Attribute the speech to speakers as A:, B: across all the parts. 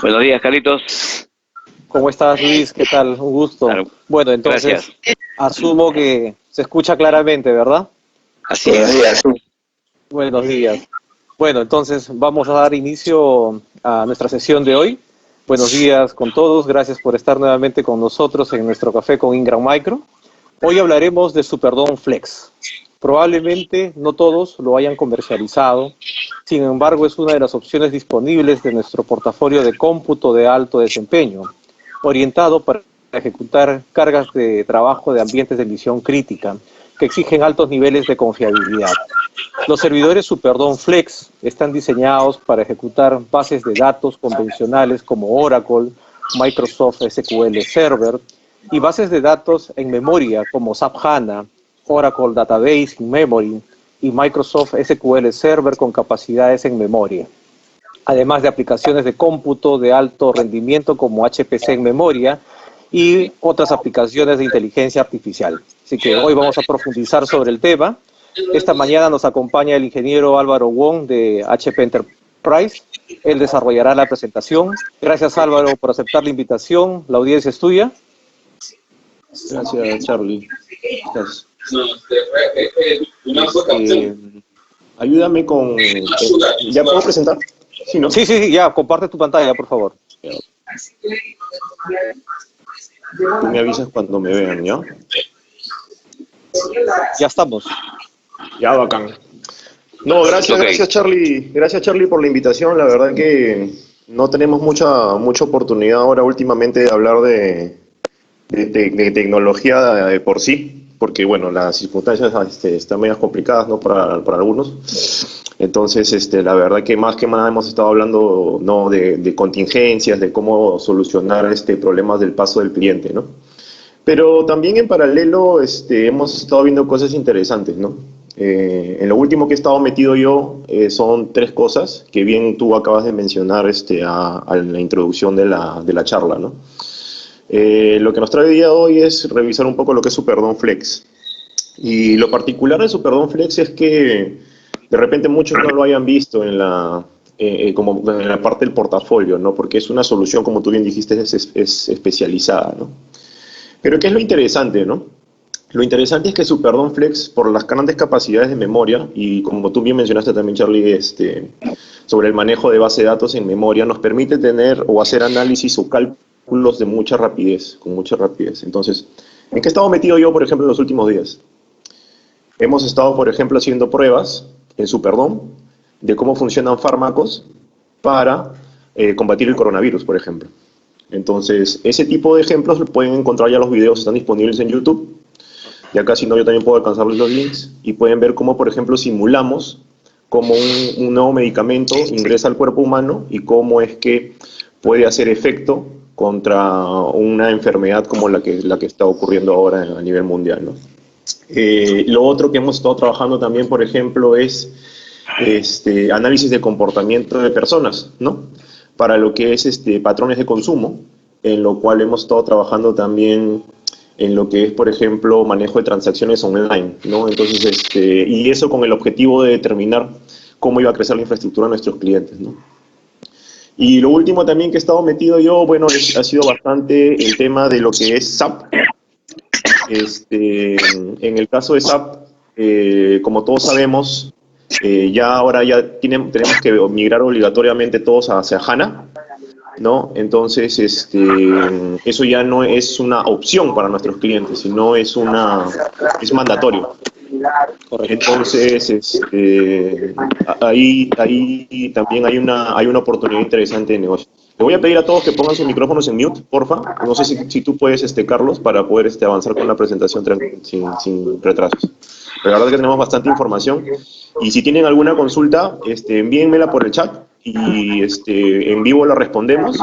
A: Buenos días, Carlitos.
B: ¿Cómo estás, Luis? ¿Qué tal? Un gusto.
A: Claro,
B: Bueno, entonces,
A: gracias.
B: asumo que se escucha claramente, ¿verdad?
A: Así es.
B: Buenos días. Bueno, entonces vamos a dar inicio a nuestra sesión de hoy. Buenos días con todos. Gracias por estar nuevamente con nosotros en nuestro café con Ingram Micro. Hoy hablaremos de Superdome Flex. Probablemente no todos lo hayan comercializado, sin embargo es una de las opciones disponibles de nuestro portafolio de cómputo de alto desempeño, orientado para ejecutar cargas de trabajo de ambientes de misión crítica que exigen altos niveles de confiabilidad. Los servidores Superdome Flex están diseñados para ejecutar bases de datos convencionales como Oracle, Microsoft SQL Server y bases de datos en memoria como SAP HANA, Oracle Database in Memory y Microsoft SQL Server con capacidades en memoria, además de aplicaciones de cómputo de alto rendimiento como HPC en memoria y otras aplicaciones de inteligencia artificial. Así que hoy vamos a profundizar sobre el tema. Esta mañana nos acompaña el ingeniero Álvaro Wong de HP Enterprise. Él desarrollará la presentación. Gracias, Álvaro, por aceptar la invitación. La audiencia es tuya.
C: Gracias, Charlie. Gracias. Ayúdame con... ¿Ya puedo presentar?
B: Sí, ¿no? Sí, ya. Comparte tu pantalla, por favor.
C: Tú me avisas cuando me vean, ¿ya?
B: Ya estamos.
C: Ya, bacán. No, gracias Charlie. Gracias, Charlie, por la invitación. La verdad que no tenemos mucha oportunidad ahora últimamente de hablar de tecnología de por sí, porque bueno, las circunstancias están medio complicadas, ¿no? Para algunos. Entonces, la verdad que más que nada hemos estado hablando, ¿no? de contingencias, de cómo solucionar problemas del paso del cliente, ¿no? Pero también en paralelo hemos estado viendo cosas interesantes, ¿no? En lo último que he estado metido yo son tres cosas que bien tú acabas de mencionar a la introducción de la charla, ¿no? Lo que nos trae el día de hoy es revisar un poco lo que es Superdome Flex. Y lo particular de Superdome Flex es que de repente muchos no lo hayan visto como en la parte del portafolio, ¿no? Porque es una solución, como tú bien dijiste, es especializada, ¿no? Pero ¿qué es lo interesante, no? Lo interesante es que Superdome Flex, por las grandes capacidades de memoria, y como tú bien mencionaste también, Charlie, sobre el manejo de base de datos en memoria, nos permite tener o hacer análisis o cálculos de mucha rapidez, con mucha rapidez. Entonces, ¿en qué he estado metido yo, por ejemplo, en los últimos días? Hemos estado, por ejemplo, haciendo pruebas en Superdome de cómo funcionan fármacos para combatir el coronavirus, por ejemplo. Entonces, ese tipo de ejemplos pueden encontrar ya los videos, están disponibles en YouTube. Ya casi no, yo también puedo alcanzarles los links y pueden ver cómo, por ejemplo, simulamos cómo un nuevo medicamento ingresa al cuerpo humano y cómo es que puede hacer efecto contra una enfermedad como la que está ocurriendo ahora a nivel mundial, ¿no? Lo otro que hemos estado trabajando también, por ejemplo, es análisis de comportamiento de personas, ¿no? Para lo que es patrones de consumo, en lo cual hemos estado trabajando también en lo que es, por ejemplo, manejo de transacciones online, ¿no? Entonces, y eso con el objetivo de determinar cómo iba a crecer la infraestructura de nuestros clientes, ¿no? Y lo último también que he estado metido yo, bueno, ha sido bastante el tema de lo que es SAP. En el caso de SAP, como todos sabemos, ahora ya tenemos que migrar obligatoriamente todos hacia HANA, ¿no? Entonces, eso ya no es una opción para nuestros clientes, sino es mandatorio. Entonces, ahí también hay una oportunidad interesante de negocio. Le voy a pedir a todos que pongan sus micrófonos en mute, porfa. No sé si tú puedes, Carlos, para poder avanzar con la presentación sin retrasos. La verdad es que tenemos bastante información. Y si tienen alguna consulta, envíenmela por el chat y en vivo la respondemos,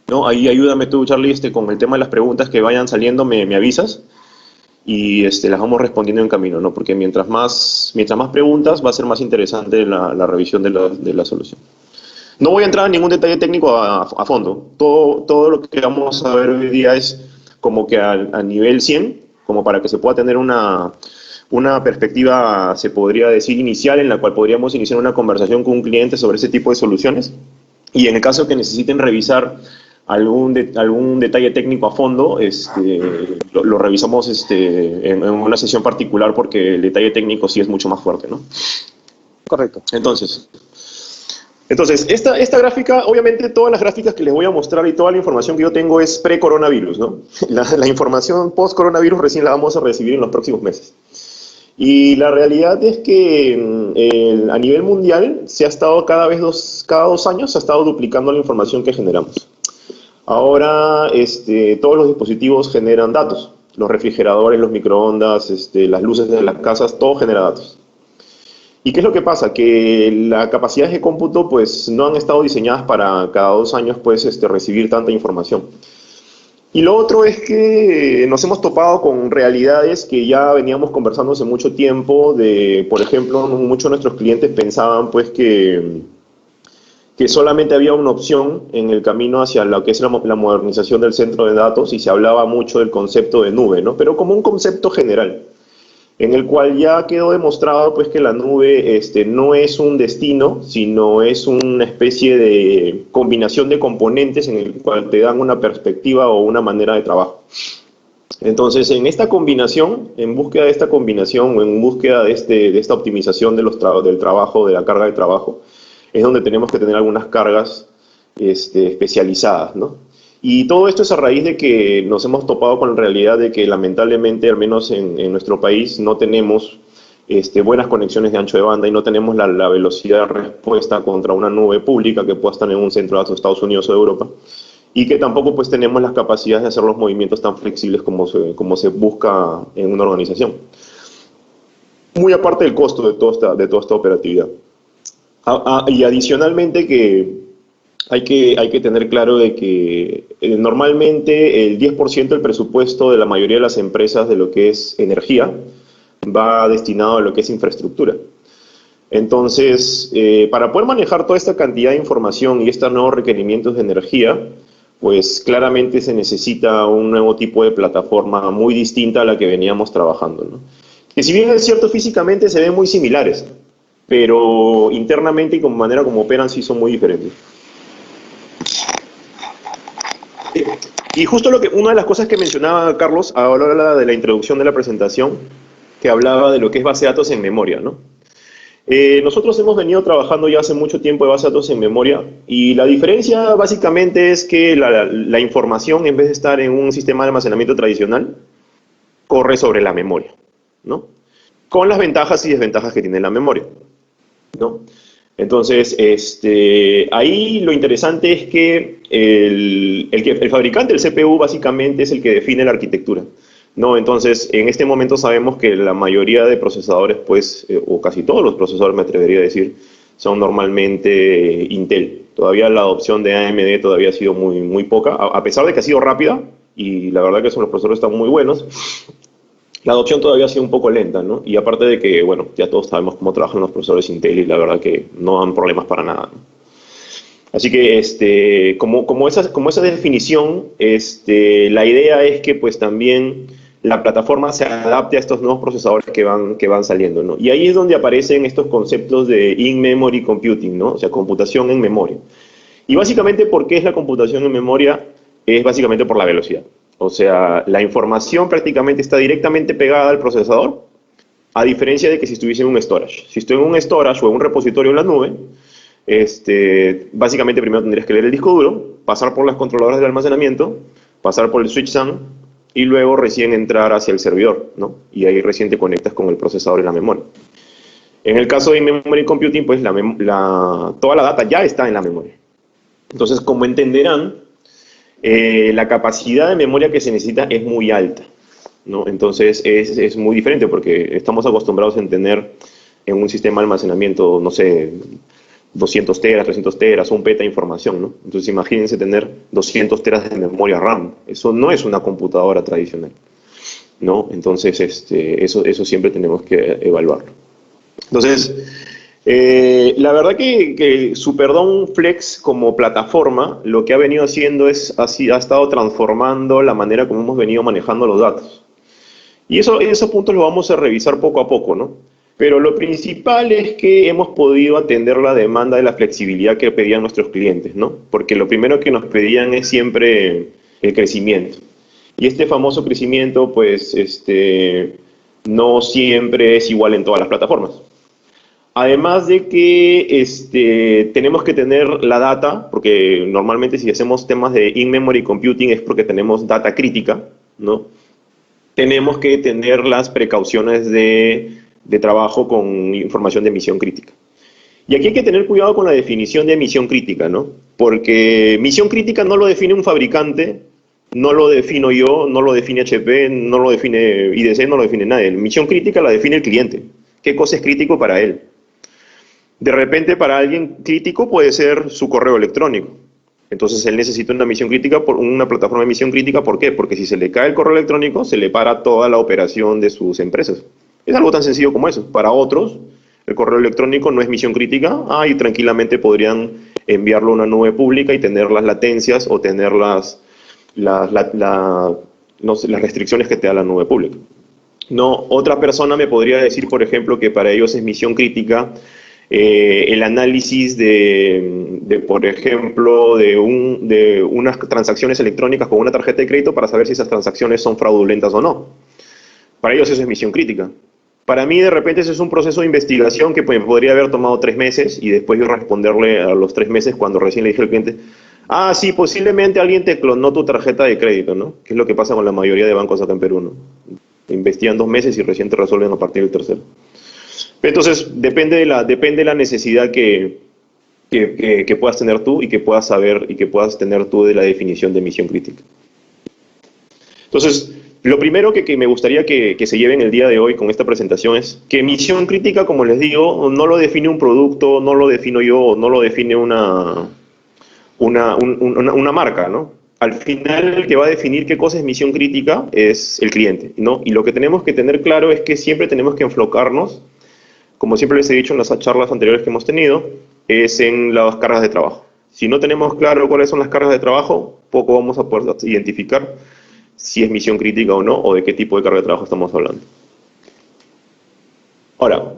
C: ¿no? Ahí ayúdame tú, Charlie, con el tema de las preguntas que vayan saliendo, me avisas y las vamos respondiendo en camino, ¿no? Porque mientras más preguntas, va a ser más interesante la revisión de la solución. No voy a entrar en ningún detalle técnico a fondo. Todo lo que vamos a ver hoy día es como que a nivel 100, como para que se pueda tener una perspectiva, se podría decir, inicial, en la cual podríamos iniciar una conversación con un cliente sobre ese tipo de soluciones. Y en el caso que necesiten revisar algún detalle técnico a fondo, lo revisamos en una sesión particular porque el detalle técnico sí es mucho más fuerte, ¿no?
B: Correcto.
C: Entonces esta gráfica, obviamente todas las gráficas que les voy a mostrar y toda la información que yo tengo es pre-coronavirus, ¿no? La información post-coronavirus recién la vamos a recibir en los próximos meses. Y la realidad es que a nivel mundial se ha estado cada 2 años se ha estado duplicando la información que generamos. Ahora todos los dispositivos generan datos. Los refrigeradores, los microondas, las luces de las casas, todo genera datos. ¿Y qué es lo que pasa? Que las capacidades de cómputo pues, no han estado diseñadas para cada 2 años pues, recibir tanta información. Y lo otro es que nos hemos topado con realidades que ya veníamos conversando hace mucho tiempo. Por ejemplo, muchos de nuestros clientes pensaban pues, que solamente había una opción en el camino hacia lo que es la modernización del centro de datos y se hablaba mucho del concepto de nube, ¿no? Pero como un concepto general, en el cual ya quedó demostrado pues, que la nube no es un destino, sino es una especie de combinación de componentes en el cual te dan una perspectiva o una manera de trabajo. Entonces, en esta combinación, en búsqueda de esta combinación o en búsqueda de esta optimización del trabajo, de la carga de trabajo, es donde tenemos que tener algunas cargas especializadas, ¿no? Y todo esto es a raíz de que nos hemos topado con la realidad de que lamentablemente, al menos en nuestro país, no tenemos buenas conexiones de ancho de banda y no tenemos la velocidad de respuesta contra una nube pública que pueda estar en un centro de datos de Estados Unidos o de Europa, y que tampoco pues, tenemos las capacidades de hacer los movimientos tan flexibles como se busca en una organización. Muy aparte del costo de toda esta operatividad. Y adicionalmente que hay que tener claro de que normalmente el 10% del presupuesto de la mayoría de las empresas de lo que es energía va destinado a lo que es infraestructura. Entonces, para poder manejar toda esta cantidad de información y estos nuevos requerimientos de energía, pues claramente se necesita un nuevo tipo de plataforma muy distinta a la que veníamos trabajando, ¿no? Que si bien es cierto físicamente se ven muy similares, pero internamente y como manera como operan sí son muy diferentes. Y justo una de las cosas que mencionaba Carlos a la hora de la introducción de la presentación, que hablaba de lo que es base de datos en memoria, ¿no? Nosotros hemos venido trabajando ya hace mucho tiempo de base de datos en memoria y la diferencia básicamente es que la información, en vez de estar en un sistema de almacenamiento tradicional, corre sobre la memoria, ¿no? Con las ventajas y desventajas que tiene la memoria, ¿no? Entonces, ahí lo interesante es que el fabricante del CPU básicamente es el que define la arquitectura, ¿no? Entonces, en este momento sabemos que la mayoría de procesadores, pues, o casi todos los procesadores, me atrevería a decir, son normalmente Intel. Todavía la adopción de AMD todavía ha sido muy, muy poca, a pesar de que ha sido rápida, y la verdad que los procesadores están muy buenos. La adopción todavía ha sido un poco lenta, ¿no? Y aparte de que, bueno, ya todos sabemos cómo trabajan los procesadores Intel y la verdad que no dan problemas para nada, ¿no? Así que, como esa definición, la idea es que, pues, también la plataforma se adapte a estos nuevos procesadores que van saliendo, ¿no? Y ahí es donde aparecen estos conceptos de in-memory computing, ¿no? O sea, computación en memoria. Y básicamente, ¿por qué es la computación en memoria? Es básicamente por la velocidad. O sea, la información prácticamente está directamente pegada al procesador, a diferencia de que si estuviese en un storage. Si estoy en un storage o en un repositorio en la nube, básicamente primero tendrías que leer el disco duro, pasar por las controladoras de almacenamiento, pasar por el switch SAN y luego recién entrar hacia el servidor, ¿no? Y ahí recién te conectas con el procesador y la memoria. En el caso de in-memory computing, pues toda la data ya está en la memoria. Entonces, como entenderán, la capacidad de memoria que se necesita es muy alta, ¿no? Entonces es muy diferente porque estamos acostumbrados a tener en un sistema de almacenamiento, no sé, 200 teras, 300 teras, un peta de información, ¿no? Entonces imagínense tener 200 teras de memoria RAM. Eso no es una computadora tradicional, ¿no? Entonces eso siempre tenemos que evaluarlo. Entonces, la verdad que Superdome Flex como plataforma lo que ha venido haciendo ha estado transformando la manera como hemos venido manejando los datos. Y esos puntos los vamos a revisar poco a poco, ¿no? Pero lo principal es que hemos podido atender la demanda de la flexibilidad que pedían nuestros clientes, ¿no? Porque lo primero que nos pedían es siempre el crecimiento. Y este famoso crecimiento, pues, no siempre es igual en todas las plataformas. Además de que tenemos que tener la data, porque normalmente si hacemos temas de in-memory computing es porque tenemos data crítica, ¿no? Tenemos que tener las precauciones de trabajo con información de misión crítica. Y aquí hay que tener cuidado con la definición de misión crítica, ¿no? Porque misión crítica no lo define un fabricante, no lo defino yo, no lo define HP, no lo define IDC, no lo define nadie. Misión crítica la define el cliente. ¿Qué cosa es crítico para él? De repente, para alguien crítico puede ser su correo electrónico. Entonces, él necesita una misión crítica, una plataforma de misión crítica. ¿Por qué? Porque si se le cae el correo electrónico, se le para toda la operación de sus empresas. Es algo tan sencillo como eso. Para otros, el correo electrónico no es misión crítica. Y tranquilamente podrían enviarlo a una nube pública y tener las latencias o tener las restricciones que te da la nube pública. No, otra persona me podría decir, por ejemplo, que para ellos es misión crítica el análisis por ejemplo, de unas transacciones electrónicas con una tarjeta de crédito para saber si esas transacciones son fraudulentas o no. Para ellos eso es misión crítica. Para mí, de repente, eso es un proceso de investigación que pues, podría haber tomado 3 meses y después yo responderle a los 3 meses cuando recién le dije al cliente, sí, posiblemente alguien te clonó tu tarjeta de crédito, ¿no? Que es lo que pasa con la mayoría de bancos acá en Perú, ¿no? Investigan 2 meses y recién te resuelven a partir del tercero. Entonces, depende de la necesidad que puedas tener tú y que puedas saber y que puedas tener tú de la definición de misión crítica. Entonces, lo primero que me gustaría que se lleven el día de hoy con esta presentación es que misión crítica, como les digo, no lo define un producto, no lo defino yo, no lo define una marca, ¿no? Al final, el que va a definir qué cosa es misión crítica es el cliente, ¿no? Y lo que tenemos que tener claro es que siempre tenemos que enfocarnos, como siempre les he dicho en las charlas anteriores que hemos tenido, es en las cargas de trabajo. Si no tenemos claro cuáles son las cargas de trabajo, poco vamos a poder identificar si es misión crítica o no, o de qué tipo de carga de trabajo estamos hablando. Ahora,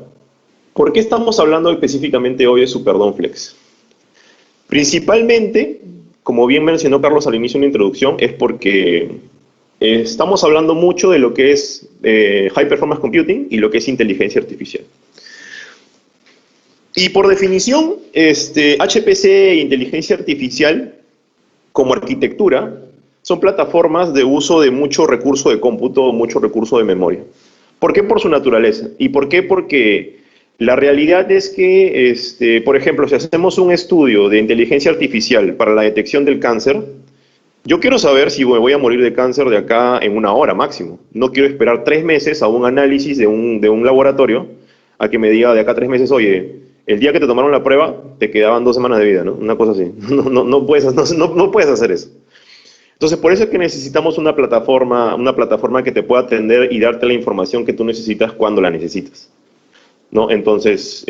C: ¿por qué estamos hablando específicamente hoy de SuperDOM.Flex? Principalmente, como bien mencionó Carlos al inicio en la introducción, es porque estamos hablando mucho de lo que es High Performance Computing y lo que es inteligencia artificial. Y por definición, HPC e inteligencia artificial, como arquitectura, son plataformas de uso de mucho recurso de cómputo, mucho recurso de memoria. ¿Por qué? Por su naturaleza. ¿Y por qué? Porque la realidad es que, por ejemplo, si hacemos un estudio de inteligencia artificial para la detección del cáncer, yo quiero saber si me voy a morir de cáncer de acá en 1 hora máximo. No quiero esperar 3 meses a un análisis de un laboratorio a que me diga de acá 3 meses, oye, el día que te tomaron la prueba te quedaban 2 semanas de vida, ¿no? Una cosa así. No puedes hacer eso. Entonces, por eso es que necesitamos una plataforma que te pueda atender y darte la información que tú necesitas cuando la necesitas, ¿no? Entonces,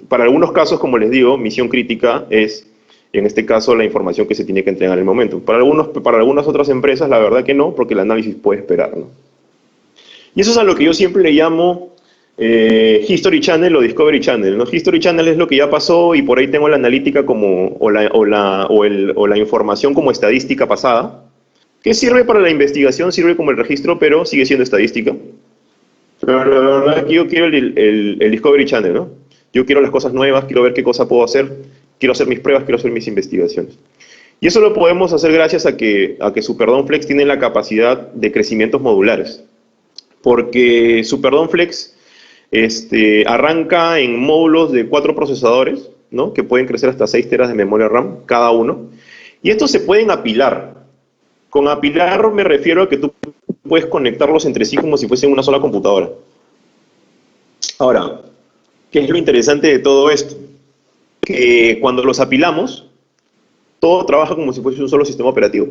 C: para algunos casos, como les digo, misión crítica es, en este caso, la información que se tiene que entregar en el momento. Para algunas otras empresas, la verdad que no, porque el análisis puede esperar, ¿no? Y eso es a lo que yo siempre le llamo History Channel o Discovery Channel, ¿no? History Channel es lo que ya pasó y por ahí tengo la analítica o la información como estadística pasada, que sirve para la investigación, sirve como el registro, pero sigue siendo estadística. Pero la verdad es que yo quiero el Discovery Channel, ¿no? Yo quiero las cosas nuevas, quiero ver qué cosa puedo hacer, quiero hacer mis pruebas, quiero hacer mis investigaciones. Y eso lo podemos hacer gracias a que SuperDOM.Flex tiene la capacidad de crecimientos modulares. Porque SuperDOM.Flex arranca en módulos de 4 procesadores, ¿no? Que pueden crecer hasta 6 teras de memoria RAM cada uno. Y estos se pueden apilar. Con apilar me refiero a que tú puedes conectarlos entre sí como si fuesen una sola computadora. Ahora, ¿qué es lo interesante de todo esto? Que cuando los apilamos, todo trabaja como si fuese un solo sistema operativo.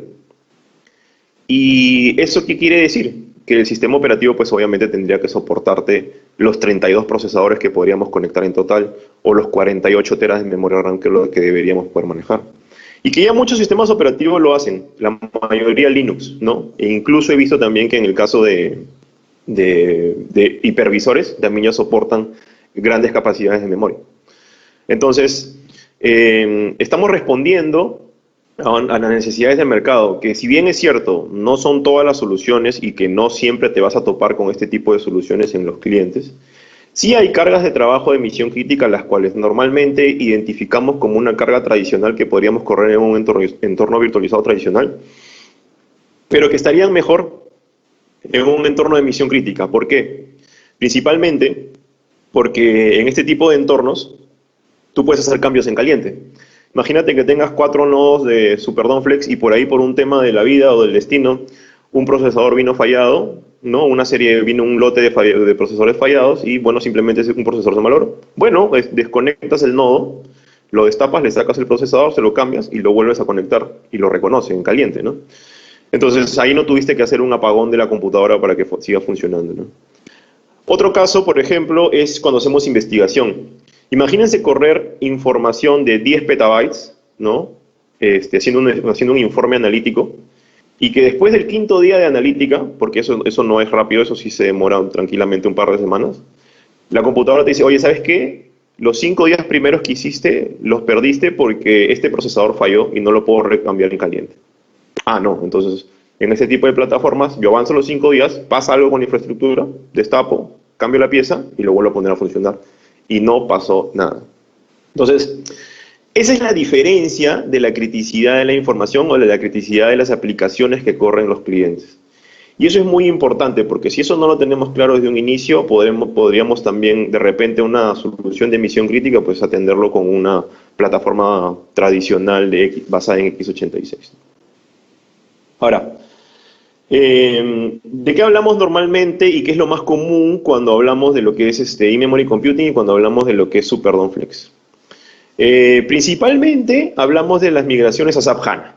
C: ¿Y eso qué quiere decir? Que el sistema operativo pues obviamente tendría que soportarte los 32 procesadores que podríamos conectar en total o los 48 teras de memoria RAM que es lo que deberíamos poder manejar. Y que ya muchos sistemas operativos lo hacen, la mayoría Linux, ¿no? E incluso he visto también que en el caso de de hipervisores también ya soportan grandes capacidades de memoria. Entonces, estamos respondiendo a las necesidades del mercado, que si bien es cierto, no son todas las soluciones y que no siempre te vas a topar con este tipo de soluciones en los clientes, sí hay cargas de trabajo de misión crítica, las cuales normalmente identificamos como una carga tradicional que podríamos correr en un entorno virtualizado tradicional, pero que estarían mejor en un entorno de misión crítica. ¿Por qué? Principalmente porque en este tipo de entornos tú puedes hacer cambios en caliente. Imagínate que tengas 4 nodos de Superdome Flex y por ahí, por un tema de la vida o del destino, un procesador vino fallado, ¿no? Vino un lote de procesadores fallados y, bueno, simplemente es un procesador se malogró. Bueno, desconectas el nodo, lo destapas, le sacas el procesador, se lo cambias y lo vuelves a conectar y lo reconoce en caliente, ¿no? Entonces, ahí no tuviste que hacer un apagón de la computadora para que siga funcionando, ¿no? Otro caso, por ejemplo, es cuando hacemos investigación. Imagínense correr información de 10 petabytes, ¿no? Haciendo un informe analítico, y que después del 5.º día de analítica, porque eso no es rápido, eso sí se demora tranquilamente un par de semanas, la computadora te dice, oye, ¿sabes qué? Los 5 días primeros que hiciste los perdiste porque este procesador falló y no lo puedo recambiar en caliente. Ah, no, entonces en este tipo de plataformas yo avanzo los 5 días, pasa algo con la infraestructura, destapo, cambio la pieza y lo vuelvo a poner a funcionar. Y no pasó nada. Entonces, esa es la diferencia de la criticidad de la información o de la criticidad de las aplicaciones que corren los clientes. Y eso es muy importante, porque si eso no lo tenemos claro desde un inicio, podríamos también, de repente, una solución de misión crítica, pues atenderlo con una plataforma tradicional basada en x86. Ahora, ¿de qué hablamos normalmente y qué es lo más común cuando hablamos de lo que es in-memory computing y cuando hablamos de lo que es Superdome Flex? Principalmente hablamos de las migraciones a SAP HANA.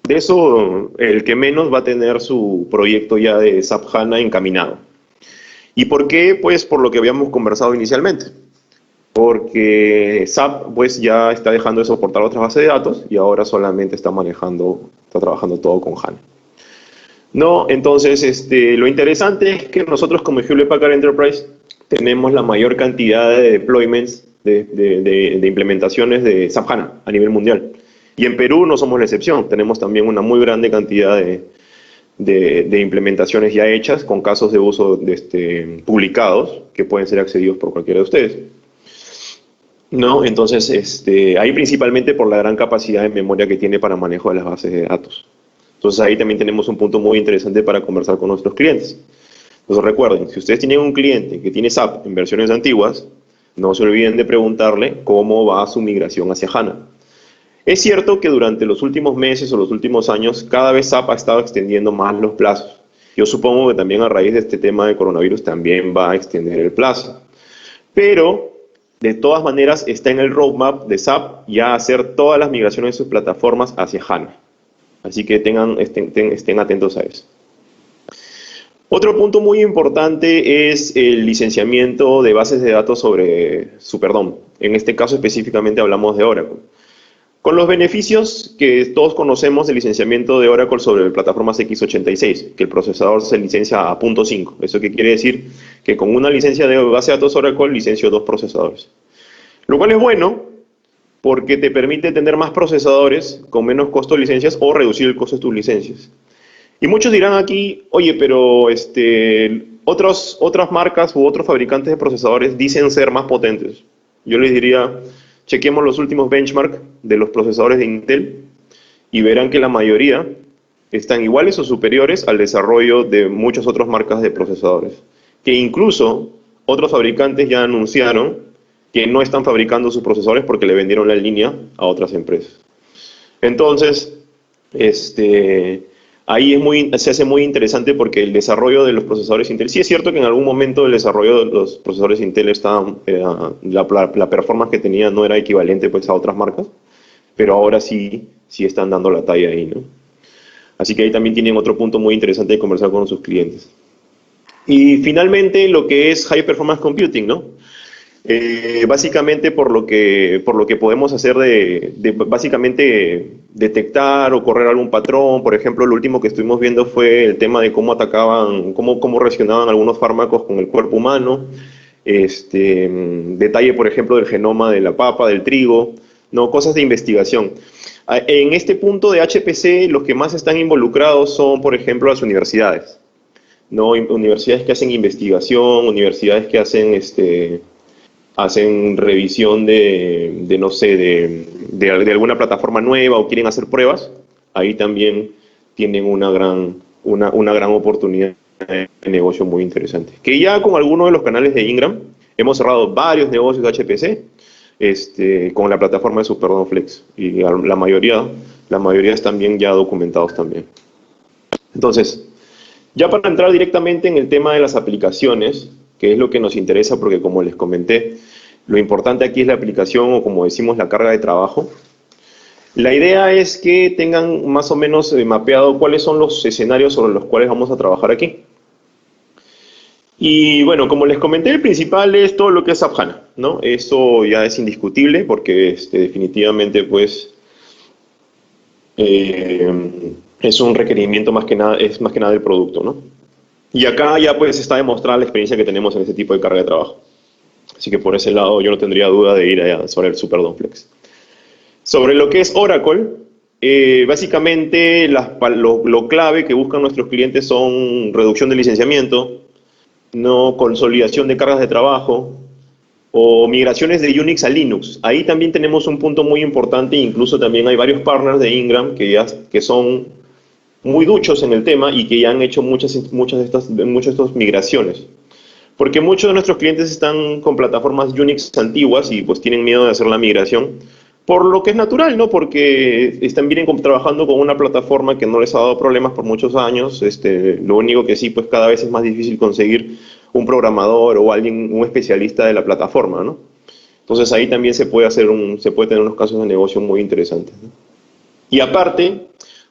C: De eso, el que menos va a tener su proyecto ya de SAP HANA encaminado. ¿Y por qué? Pues por lo que habíamos conversado inicialmente. Porque SAP pues ya está dejando de soportar otras bases de datos y ahora solamente está trabajando todo con HANA. No, entonces lo interesante es que nosotros como Hewlett Packard Enterprise tenemos la mayor cantidad de deployments, de implementaciones de SAP HANA a nivel mundial. Y en Perú no somos la excepción, tenemos también una muy grande cantidad de implementaciones ya hechas con casos de uso publicados que pueden ser accedidos por cualquiera de ustedes. No, entonces ahí principalmente por la gran capacidad de memoria que tiene para manejo de las bases de datos. Entonces ahí también tenemos un punto muy interesante para conversar con nuestros clientes. Entonces recuerden, si ustedes tienen un cliente que tiene SAP en versiones antiguas, no se olviden de preguntarle cómo va su migración hacia HANA. Es cierto que durante los últimos meses o los últimos años, cada vez SAP ha estado extendiendo más los plazos. Yo supongo que también a raíz de este tema de coronavirus también va a extender el plazo. Pero, de todas maneras, está en el roadmap de SAP ya hacer todas las migraciones de sus plataformas hacia HANA. Así que estén atentos a eso. Otro punto muy importante es el licenciamiento de bases de datos sobre Superdome. En este caso específicamente hablamos de Oracle. Con los beneficios que todos conocemos del licenciamiento de Oracle sobre plataformas x86, que el procesador se licencia a .5. ¿Eso qué quiere decir? Que con una licencia de base de datos Oracle licencio 2 procesadores. Lo cual es bueno, porque te permite tener más procesadores con menos costo de licencias o reducir el costo de tus licencias. Y muchos dirán aquí, oye, pero otras marcas u otros fabricantes de procesadores dicen ser más potentes. Yo les diría, chequemos los últimos benchmarks de los procesadores de Intel y verán que la mayoría están iguales o superiores al desarrollo de muchas otras marcas de procesadores. Que incluso otros fabricantes ya anunciaron que no están fabricando sus procesadores porque le vendieron la línea a otras empresas. Entonces, ahí se hace muy interesante porque el desarrollo de los procesadores Intel, sí es cierto que en algún momento el desarrollo de los procesadores Intel la performance que tenía no era equivalente pues a otras marcas, pero ahora sí están dando la talla ahí, ¿no? Así que ahí también tienen otro punto muy interesante de conversar con sus clientes. Y finalmente lo que es High Performance Computing, ¿no? Básicamente por lo que podemos hacer de básicamente detectar o correr algún patrón. Por ejemplo, lo último que estuvimos viendo fue el tema de cómo atacaban, cómo reaccionaban algunos fármacos con el cuerpo humano. Detalle, por ejemplo, del genoma de la papa, del trigo, no, cosas de investigación. En este punto de HPC, los que más están involucrados son, por ejemplo, las universidades, ¿no? Universidades que hacen investigación, universidades que hacen revisión no sé, de alguna plataforma nueva o quieren hacer pruebas. Ahí también tienen una gran oportunidad de negocio muy interesante. Que ya con algunos de los canales de Ingram hemos cerrado varios negocios de HPC con la plataforma de Superdome Flex, y la mayoría están bien ya documentados también. Entonces, ya para entrar directamente en el tema de las aplicaciones, que es lo que nos interesa, porque como les comenté, lo importante aquí es la aplicación, o como decimos, la carga de trabajo. La idea es que tengan más o menos mapeado cuáles son los escenarios sobre los cuales vamos a trabajar aquí. Y bueno, como les comenté, el principal es todo lo que es SAP HANA, ¿no? Eso ya es indiscutible porque definitivamente pues es un requerimiento más que nada del producto, ¿no? Y acá ya pues está demostrada la experiencia que tenemos en este tipo de carga de trabajo. Así que por ese lado yo no tendría duda de ir allá sobre el Superdome Flex. Sobre lo que es Oracle, básicamente lo clave que buscan nuestros clientes son reducción de licenciamiento, no consolidación de cargas de trabajo o migraciones de Unix a Linux. Ahí también tenemos un punto muy importante, incluso también hay varios partners de Ingram que son muy duchos en el tema y que ya han hecho muchas de estas migraciones. Porque muchos de nuestros clientes están con plataformas Unix antiguas y pues tienen miedo de hacer la migración, por lo que es natural, ¿no? Porque vienen trabajando con una plataforma que no les ha dado problemas por muchos años. Lo único que sí, pues cada vez es más difícil conseguir un programador o un especialista de la plataforma, ¿no? Entonces ahí también se puede tener unos casos de negocio muy interesantes, ¿no? Y aparte,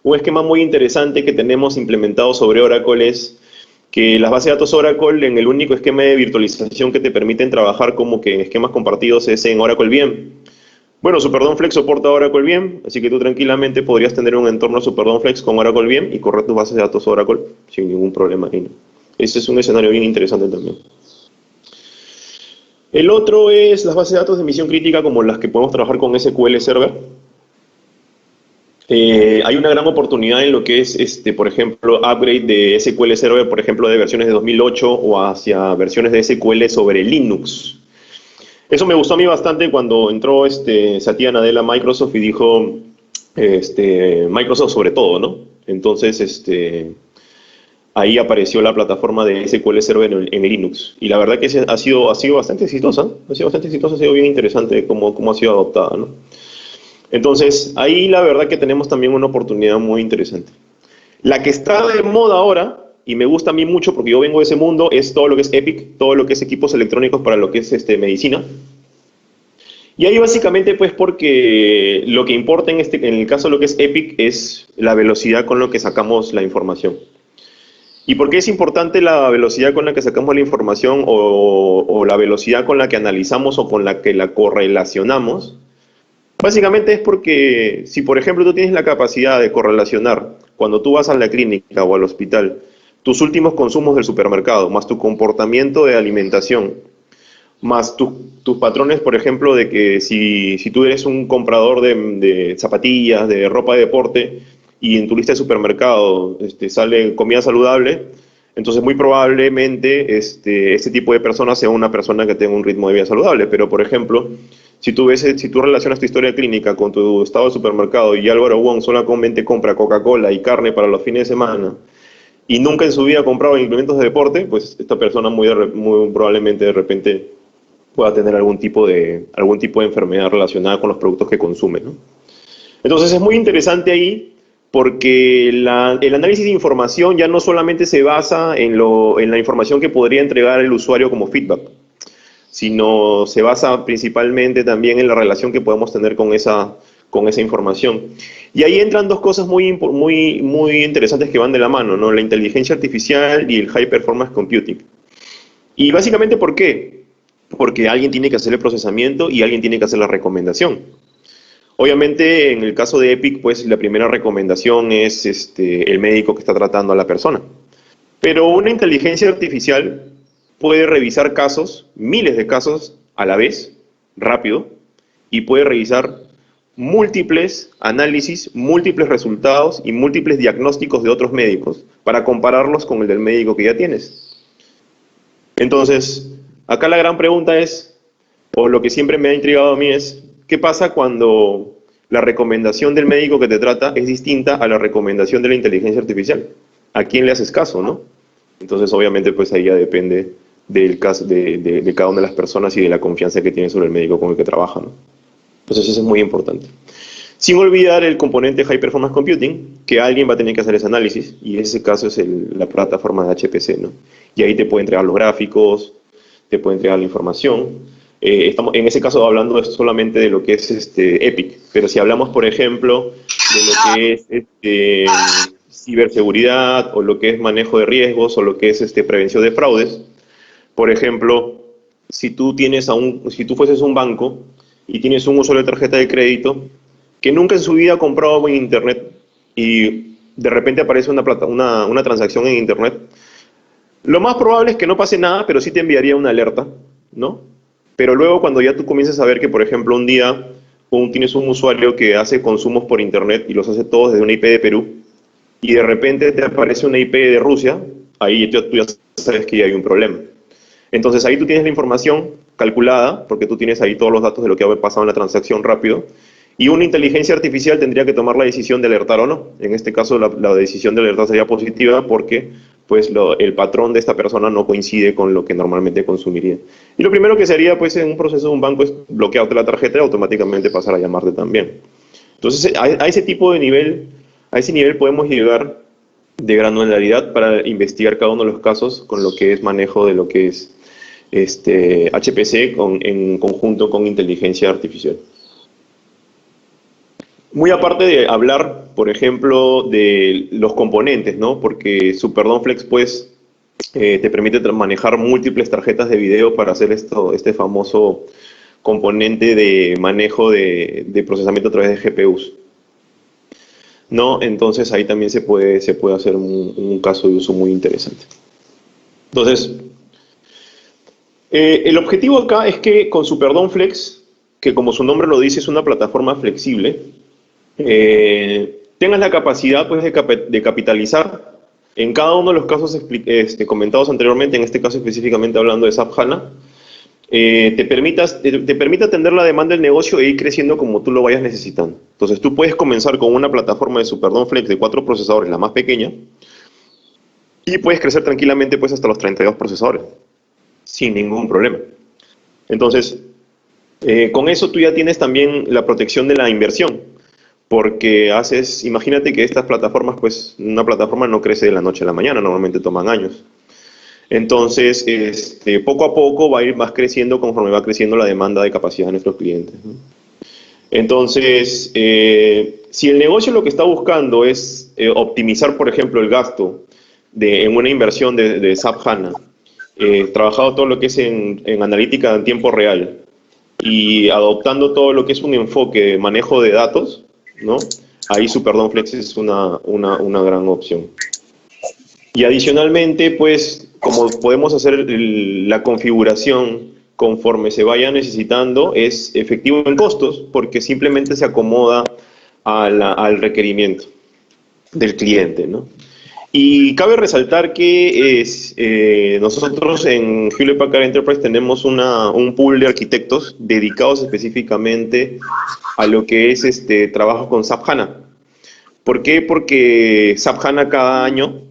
C: un esquema muy interesante que tenemos implementado sobre Oracle es que las bases de datos Oracle, en el único esquema de virtualización que te permiten trabajar como que en esquemas compartidos, es en Oracle VM. Bueno, Superdome Flex soporta Oracle VM, así que tú tranquilamente podrías tener un entorno Superdome Flex con Oracle VM y correr tus bases de datos Oracle sin ningún problema ahí, ¿no? Ese es un escenario bien interesante también. El otro es las bases de datos de misión crítica, como las que podemos trabajar con SQL Server. Hay una gran oportunidad en lo que es, por ejemplo, upgrade de SQL Server, por ejemplo, de versiones de 2008 o hacia versiones de SQL sobre Linux. Eso me gustó a mí bastante cuando entró Satya Nadella a Microsoft y dijo Microsoft sobre todo, ¿no? Entonces, ahí apareció la plataforma de SQL Server en Linux. Y la verdad que ha sido bastante exitosa. Ha sido bien interesante cómo ha sido adoptada, ¿no? Entonces, ahí la verdad que tenemos también una oportunidad muy interesante. La que está de moda ahora, y me gusta a mí mucho porque yo vengo de ese mundo, es todo lo que es Epic, todo lo que es equipos electrónicos para lo que es medicina. Y ahí básicamente pues porque lo que importa en el caso de lo que es Epic es la velocidad con lo que sacamos la información. ¿Y por qué es importante la velocidad con la que sacamos la información o la velocidad con la que analizamos o con la que la correlacionamos? Básicamente es porque si, por ejemplo, tú tienes la capacidad de correlacionar cuando tú vas a la clínica o al hospital tus últimos consumos del supermercado, más tu comportamiento de alimentación, más tus patrones, por ejemplo, de que si tú eres un comprador de zapatillas, de ropa de deporte, y en tu lista de supermercado sale comida saludable, entonces muy probablemente este tipo de persona sea una persona que tenga un ritmo de vida saludable. Pero, por ejemplo, si tú relacionas tu historia clínica con tu estado de supermercado y Álvaro Wong solamente compra Coca-Cola y carne para los fines de semana y nunca en su vida ha comprado implementos de deporte, pues esta persona muy probablemente de repente pueda tener algún tipo de enfermedad relacionada con los productos que consume, ¿no? Entonces es muy interesante ahí porque el análisis de información ya no solamente se basa en la información que podría entregar el usuario como feedback, sino se basa principalmente también en la relación que podemos tener con esa información. Y ahí entran dos cosas muy interesantes que van de la mano, ¿no? La inteligencia artificial y el high performance computing. Y básicamente, ¿por qué? Porque alguien tiene que hacer el procesamiento y alguien tiene que hacer la recomendación. Obviamente, en el caso de Epic, pues la primera recomendación es el médico que está tratando a la persona. Pero una inteligencia artificial puede revisar casos, miles de casos a la vez, rápido, y puede revisar múltiples análisis, múltiples resultados y múltiples diagnósticos de otros médicos para compararlos con el del médico que ya tienes. Entonces, acá la gran pregunta es, o lo que siempre me ha intrigado a mí es, ¿qué pasa cuando la recomendación del médico que te trata es distinta a la recomendación de la inteligencia artificial? ¿A quién le haces caso, no? Entonces, obviamente, pues ahí ya depende del caso de cada una de las personas y de la confianza que tiene sobre el médico con el que trabaja, ¿no? Entonces, eso es muy importante. Sin olvidar el componente High Performance Computing, que alguien va a tener que hacer ese análisis, y en ese caso es la plataforma de HPC, ¿no? Y ahí te puede entregar los gráficos, te puede entregar la información. Estamos en ese caso hablando solamente de lo que es Epic, pero si hablamos, por ejemplo, de lo que es ciberseguridad, o lo que es manejo de riesgos, o lo que es prevención de fraudes, por ejemplo, si tú fueses un banco y tienes un usuario de tarjeta de crédito que nunca en su vida ha comprado en Internet y de repente aparece una transacción en Internet, lo más probable es que no pase nada, pero sí te enviaría una alerta, ¿no? Pero luego cuando ya tú comienzas a ver que, por ejemplo, un día tienes un usuario que hace consumos por Internet y los hace todos desde una IP de Perú, y de repente te aparece una IP de Rusia, ahí tú ya sabes que ya hay un problema. Entonces ahí tú tienes la información calculada, porque tú tienes ahí todos los datos de lo que ha pasado en la transacción rápido, y una inteligencia artificial tendría que tomar la decisión de alertar o no. En este caso la decisión de alertar sería positiva porque pues el patrón de esta persona no coincide con lo que normalmente consumiría. Y lo primero que se haría pues en un proceso de un banco es bloquearte la tarjeta y automáticamente pasar a llamarte también. Entonces a ese tipo de nivel, a ese nivel podemos llegar de granularidad para investigar cada uno de los casos con lo que es manejo de lo que es HPC en conjunto con inteligencia artificial. Muy aparte de hablar, por ejemplo, de los componentes, ¿no? Porque SuperDonFlex, pues, te permite manejar múltiples tarjetas de video para hacer este famoso componente de manejo de procesamiento a través de GPUs, ¿no? Entonces ahí también se puede hacer un caso de uso muy interesante. Entonces, el objetivo acá es que con SuperDonFlex, que como su nombre lo dice es una plataforma flexible, tengas la capacidad pues, de capitalizar en cada uno de los casos comentados anteriormente, en este caso específicamente hablando de SAP HANA, te permite atender la demanda del negocio e ir creciendo como tú lo vayas necesitando. Entonces tú puedes comenzar con una plataforma de SuperDonFlex de 4 procesadores, la más pequeña, y puedes crecer tranquilamente pues, hasta los 32 procesadores, sin ningún problema. Entonces, con eso tú ya tienes también la protección de la inversión. Porque imagínate que estas plataformas, pues una plataforma no crece de la noche a la mañana, normalmente toman años. Entonces, poco a poco va a ir más creciendo conforme va creciendo la demanda de capacidad de nuestros clientes, ¿no? Entonces, si el negocio lo que está buscando es optimizar, por ejemplo, el gasto en una inversión de SAP HANA, trabajado todo lo que es en analítica en tiempo real y adoptando todo lo que es un enfoque de manejo de datos, ¿no? Ahí SuperDonFlex es una gran opción. Y adicionalmente, pues, como podemos hacer la configuración conforme se vaya necesitando, es efectivo en costos, porque simplemente se acomoda al requerimiento del cliente, ¿no? Y cabe resaltar que nosotros en Hewlett Packard Enterprise tenemos un pool de arquitectos dedicados específicamente a lo que es trabajo con SAP HANA. ¿Por qué? Porque SAP HANA cada año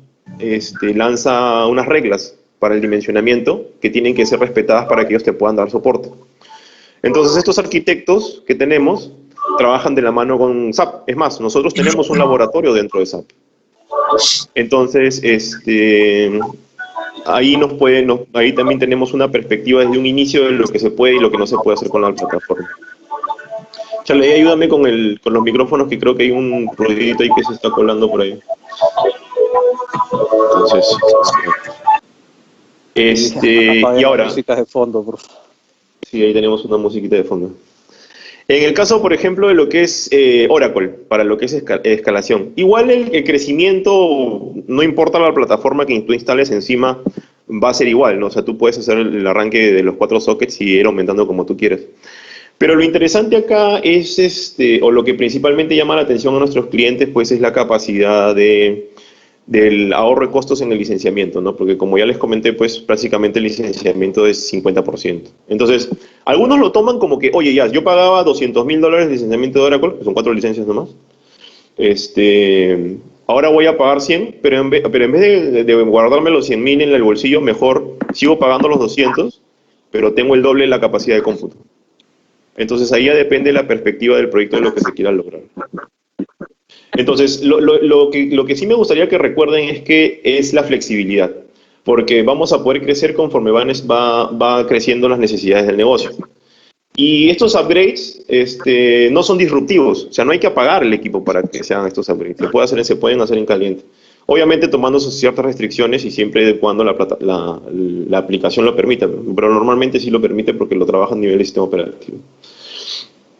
C: lanza unas reglas para el dimensionamiento que tienen que ser respetadas para que ellos te puedan dar soporte. Entonces estos arquitectos que tenemos trabajan de la mano con SAP. Es más, nosotros tenemos un laboratorio dentro de SAP. Entonces, ahí también tenemos una perspectiva desde un inicio de lo que se puede y lo que no se puede hacer con la plataforma. Charlie, ayúdame con los micrófonos, que creo que hay un ruidito ahí que se está colando por ahí. Entonces, y ahora...
B: música de fondo, por favor.
C: Sí, ahí tenemos una musiquita de fondo. En el caso, por ejemplo, de lo que es Oracle, para lo que es escalación, igual el crecimiento, no importa la plataforma que tú instales encima, va a ser igual, ¿no? O sea, tú puedes hacer el arranque de los 4 sockets y ir aumentando como tú quieres. Pero lo interesante acá es, o lo que principalmente llama la atención a nuestros clientes, pues es la capacidad del ahorro de costos en el licenciamiento, ¿no? Porque como ya les comenté, pues prácticamente el licenciamiento es 50%. Entonces, algunos lo toman como que, oye, ya, yo pagaba $200,000 de licenciamiento de Oracle, que son 4 licencias nomás. Ahora voy a pagar 100, pero en vez de guardarme los 100,000 en el bolsillo, mejor sigo pagando los 200, pero tengo el doble de la capacidad de cómputo. Entonces ahí ya depende de la perspectiva del proyecto de lo que se quiera lograr. Entonces, lo que sí me gustaría que recuerden es que es la flexibilidad, porque vamos a poder crecer conforme va creciendo las necesidades del negocio. Y estos upgrades no son disruptivos, o sea, no hay que apagar el equipo para que se hagan estos upgrades, se pueden hacer en caliente. Obviamente tomando ciertas restricciones y siempre y cuando la aplicación lo permita, pero normalmente sí lo permite porque lo trabaja a nivel de sistema operativo.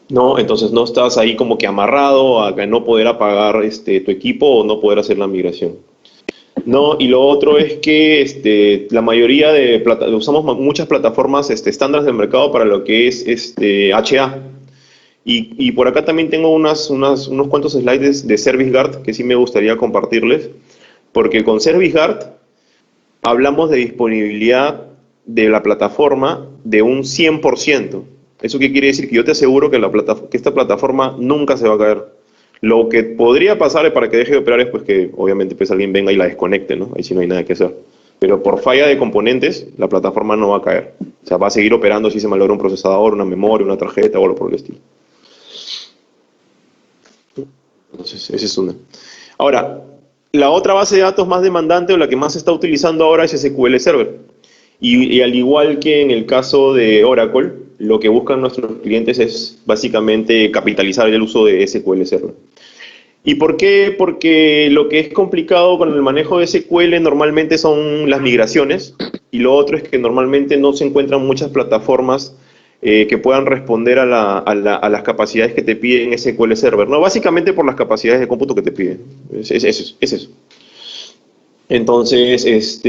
C: ¿No? Entonces no estás ahí como que amarrado a no poder apagar tu equipo o no poder hacer la migración. ¿No? Y lo otro es que la mayoría usamos muchas plataformas estándares del mercado para lo que es HA. Y por acá también tengo unos cuantos slides de Service Guard que sí me gustaría compartirles, porque con Service Guard hablamos de disponibilidad de la plataforma de un 100%. ¿Eso qué quiere decir? Que yo te aseguro que esta plataforma nunca se va a caer. Lo que podría pasar para que deje de operar es pues que obviamente pues alguien venga y la desconecte, ¿no? Ahí sí no hay nada que hacer. Pero por falla de componentes, la plataforma no va a caer. O sea, va a seguir operando si se malogra un procesador, una memoria, una tarjeta o algo por el estilo. Entonces, esa es una. Ahora, la otra base de datos más demandante o la que más se está utilizando ahora es SQL Server. Y al igual que en el caso de Oracle, lo que buscan nuestros clientes es básicamente capitalizar el uso de SQL Server. ¿Y por qué? Porque lo que es complicado con el manejo de SQL normalmente son las migraciones, y lo otro es que normalmente no se encuentran muchas plataformas que puedan responder a las capacidades que te piden SQL Server, ¿no? Básicamente por las capacidades de cómputo que te piden. Es eso. Entonces,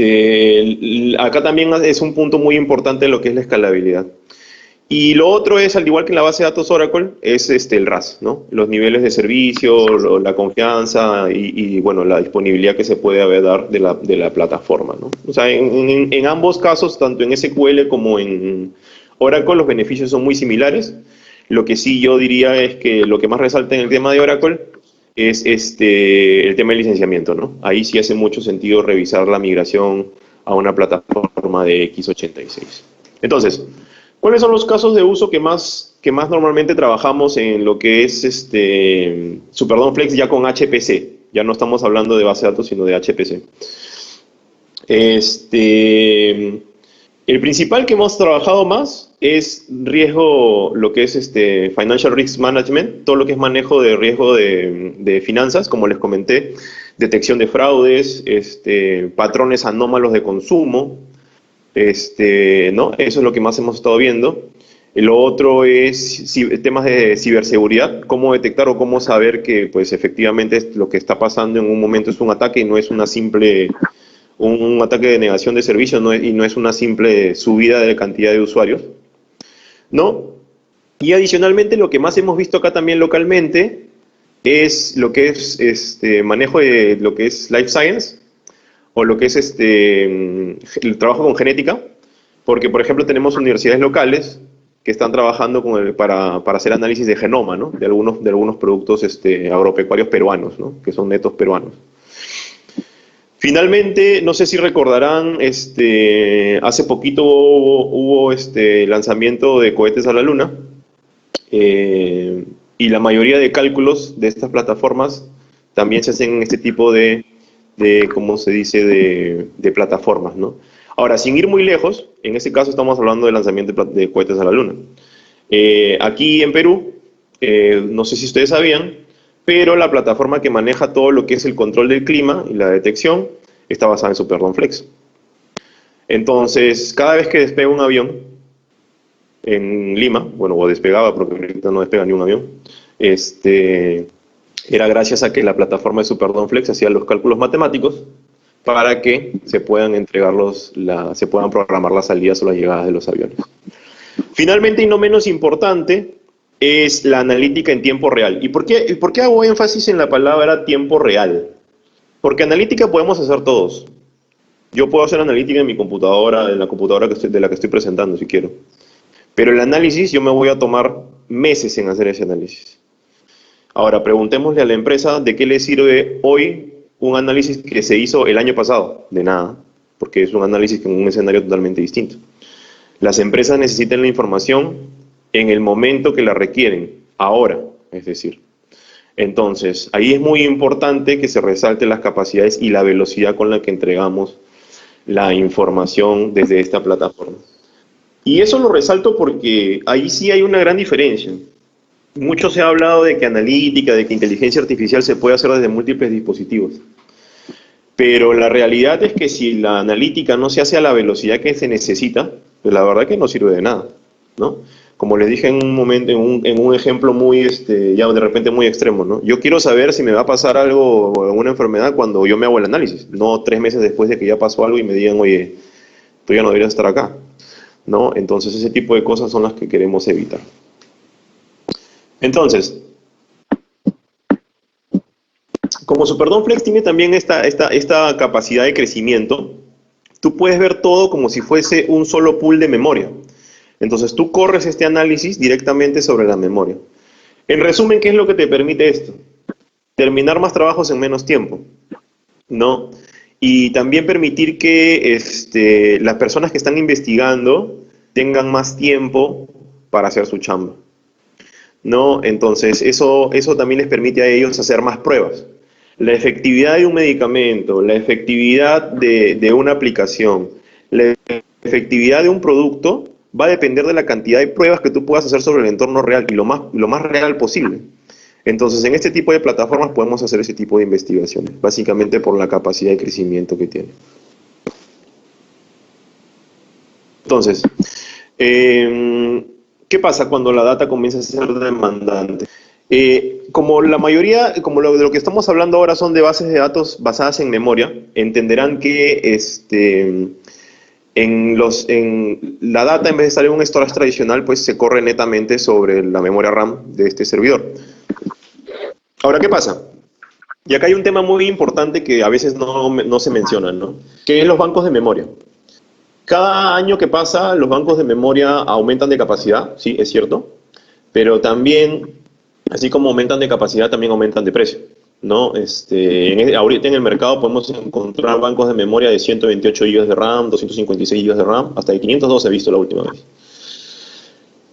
C: acá también es un punto muy importante lo que es la escalabilidad. Y lo otro es, al igual que en la base de datos Oracle, es el RAS, ¿no? Los niveles de servicio, la confianza y bueno, la disponibilidad que se puede dar de la plataforma, ¿no? O sea, en ambos casos, tanto en SQL como en Oracle, los beneficios son muy similares. Lo que sí yo diría es que lo que más resalta en el tema de Oracle es el tema del licenciamiento, ¿no? Ahí sí hace mucho sentido revisar la migración a una plataforma de x86. Entonces, ¿cuáles son los casos de uso que más normalmente trabajamos en lo que es Superdome Flex ya con HPC? Ya no estamos hablando de base de datos, sino de HPC. El principal que hemos trabajado más es riesgo, lo que es Financial Risk Management, todo lo que es manejo de riesgo de finanzas, como les comenté, detección de fraudes, patrones anómalos de consumo, ¿no? Eso es lo que más hemos estado viendo. Lo otro es temas de ciberseguridad, cómo detectar o cómo saber que pues, efectivamente lo que está pasando en un momento es un ataque y no es un ataque de negación de servicio y no es una simple subida de cantidad de usuarios, ¿no? Y adicionalmente lo que más hemos visto acá también localmente es lo que es manejo de lo que es Life Science, o lo que es el trabajo con genética, porque por ejemplo tenemos universidades locales que están trabajando para hacer análisis de genoma, ¿no? de algunos productos agropecuarios peruanos, ¿no? Que son netos peruanos. Finalmente, no sé si recordarán, hace poquito hubo lanzamiento de cohetes a la Luna, y la mayoría de cálculos de estas plataformas también se hacen en este tipo de ¿cómo se dice?, de plataformas, ¿no? Ahora, sin ir muy lejos, en este caso estamos hablando de lanzamiento de cohetes a la Luna. Aquí en Perú, no sé si ustedes sabían, pero la plataforma que maneja todo lo que es el control del clima y la detección está basada en Superdome Flex. Entonces, cada vez que despega un avión, en Lima, bueno, o despegaba, porque ahorita no despega ni un avión, era gracias a que la plataforma de Superdome Flex hacía los cálculos matemáticos para que se puedan se puedan programar las salidas o las llegadas de los aviones. Finalmente, y no menos importante, es la analítica en tiempo real. ¿Y por qué hago énfasis en la palabra tiempo real? Porque analítica podemos hacer todos. Yo puedo hacer analítica en mi computadora, en la computadora de la que estoy presentando, si quiero. Pero el análisis, yo me voy a tomar meses en hacer ese análisis. Ahora, preguntémosle a la empresa de qué le sirve hoy un análisis que se hizo el año pasado. De nada, porque es un análisis en un escenario totalmente distinto. Las empresas necesitan la información en el momento que la requieren, ahora, es decir. Entonces, ahí es muy importante que se resalte las capacidades y la velocidad con la que entregamos la información desde esta plataforma. Y eso lo resalto porque ahí sí hay una gran diferencia. Mucho se ha hablado de que analítica, de que inteligencia artificial se puede hacer desde múltiples dispositivos. Pero la realidad es que si la analítica no se hace a la velocidad que se necesita, pues la verdad que no sirve de nada, ¿no? Como les dije en un momento, en un ejemplo muy, ya de repente muy extremo, ¿no? Yo quiero saber si me va a pasar algo, una enfermedad, cuando yo me hago el análisis, no 3 meses después de que ya pasó algo y me digan, oye, tú ya no deberías estar acá, ¿no? Entonces ese tipo de cosas son las que queremos evitar. Entonces, como Superdome Flex tiene también esta capacidad de crecimiento, tú puedes ver todo como si fuese un solo pool de memoria. Entonces tú corres este análisis directamente sobre la memoria. En resumen, ¿qué es lo que te permite esto? Terminar más trabajos en menos tiempo, ¿no? Y también permitir que las personas que están investigando tengan más tiempo para hacer su chamba, ¿no? Entonces eso también les permite a ellos hacer más pruebas. La efectividad de un medicamento, la efectividad de una aplicación, la efectividad de un producto va a depender de la cantidad de pruebas que tú puedas hacer sobre el entorno real y lo más real posible. Entonces, en este tipo de plataformas podemos hacer ese tipo de investigaciones, básicamente por la capacidad de crecimiento que tiene. Entonces, ¿qué pasa cuando la data comienza a ser demandante? Como la mayoría, de lo que estamos hablando ahora son de bases de datos basadas en memoria, entenderán que la data, en vez de estar en un storage tradicional, pues se corre netamente sobre la memoria RAM de este servidor. Ahora, ¿qué pasa? Y acá hay un tema muy importante que a veces no se menciona, ¿no? Que es los bancos de memoria. Cada año que pasa, los bancos de memoria aumentan de capacidad, sí, es cierto, pero también, así como aumentan de capacidad, también aumentan de precio, ¿no? Ahorita en el mercado podemos encontrar bancos de memoria de 128 GB de RAM, 256 GB de RAM, hasta de 512 he visto la última vez.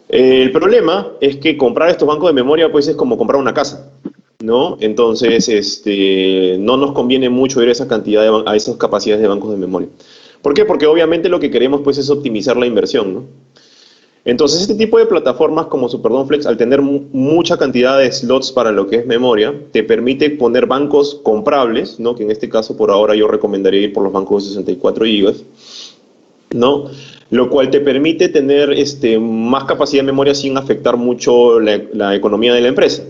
C: El problema es que comprar estos bancos de memoria pues es como comprar una casa, ¿no? Entonces, no nos conviene mucho ir a esa cantidad a esas capacidades de bancos de memoria. ¿Por qué? Porque obviamente lo que queremos pues es optimizar la inversión, ¿no? Entonces, este tipo de plataformas como Superdome Flex, al tener mucha cantidad de slots para lo que es memoria, te permite poner bancos comprables, ¿no? Que en este caso, por ahora, yo recomendaría ir por los bancos de 64 GB, ¿no? Lo cual te permite tener más capacidad de memoria sin afectar mucho la economía de la empresa.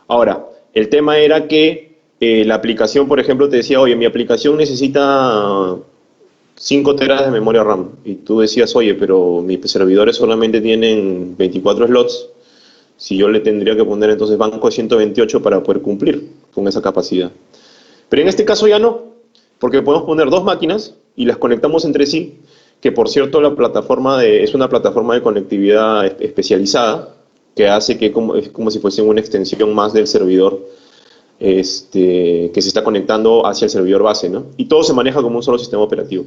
C: Ahora, el tema era que la aplicación, por ejemplo, te decía, oye, mi aplicación necesita 5 teras de memoria RAM. Y tú decías, oye, pero mis servidores solamente tienen 24 slots. Si yo le tendría que poner entonces banco de 128 para poder cumplir con esa capacidad. Pero en este caso ya no, porque podemos poner 2 máquinas y las conectamos entre sí, que por cierto la plataforma es una plataforma de conectividad especializada, que hace que es como si fuese una extensión más del servidor que se está conectando hacia el servidor base, ¿no? Y todo se maneja como un solo sistema operativo.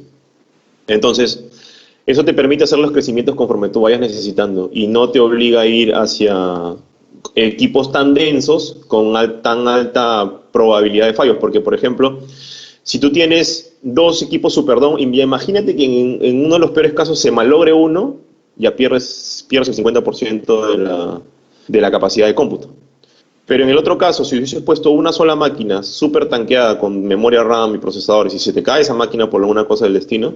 C: Entonces, eso te permite hacer los crecimientos conforme tú vayas necesitando y no te obliga a ir hacia equipos tan densos con tan alta probabilidad de fallos. Porque, por ejemplo, si tú tienes 2 equipos Superdome, imagínate que en uno de los peores casos se malogre uno, ya pierdes el 50% de la capacidad de cómputo. Pero en el otro caso, si hubieses puesto una sola máquina súper tanqueada con memoria RAM y procesadores y se te cae esa máquina por alguna cosa del destino,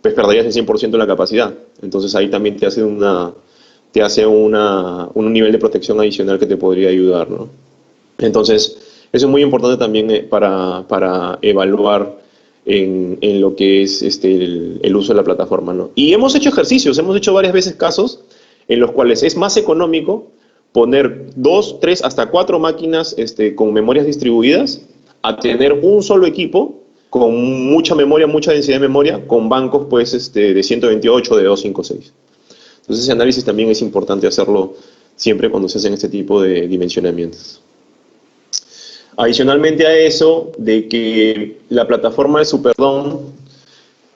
C: pues perderías el 100% de la capacidad. Entonces ahí también te hace un nivel de protección adicional que te podría ayudar, ¿no? Entonces, eso es muy importante también para evaluar en lo que es el uso de la plataforma, ¿no? Y hemos hecho ejercicios, hemos hecho varias veces casos en los cuales es más económico poner 2, 3, hasta 4 máquinas con memorias distribuidas a tener un solo equipo con mucha memoria, mucha densidad de memoria, con bancos pues, de 128, de 256. Entonces ese análisis también es importante hacerlo siempre cuando se hacen este tipo de dimensionamientos. Adicionalmente a eso, de que la plataforma de Superdome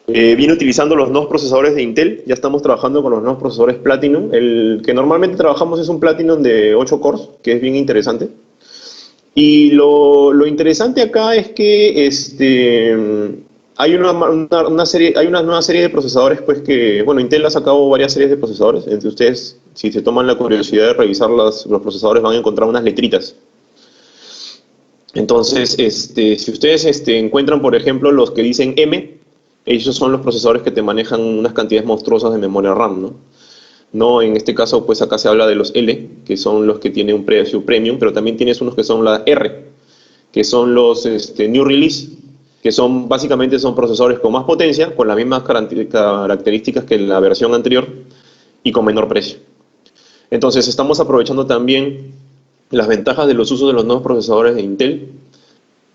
C: viene utilizando los nuevos procesadores de Intel. Ya estamos trabajando con los nuevos procesadores Platinum. El que normalmente trabajamos es un Platinum de 8 cores, que es bien interesante. Y lo interesante acá es que hay una nueva serie de procesadores, pues que, bueno, Intel ha sacado varias series de procesadores. Entre ustedes, si se toman la curiosidad de revisar los procesadores, van a encontrar unas letritas. Entonces, si ustedes encuentran, por ejemplo, los que dicen M, esos son los procesadores que te manejan unas cantidades monstruosas de memoria RAM, ¿no? No, en este caso, pues acá se habla de los L, que son los que tienen un precio premium, pero también tienes unos que son la R, que son los New Release, que básicamente son procesadores con más potencia, con las mismas características que la versión anterior y con menor precio. Entonces, estamos aprovechando también las ventajas de los usos de los nuevos procesadores de Intel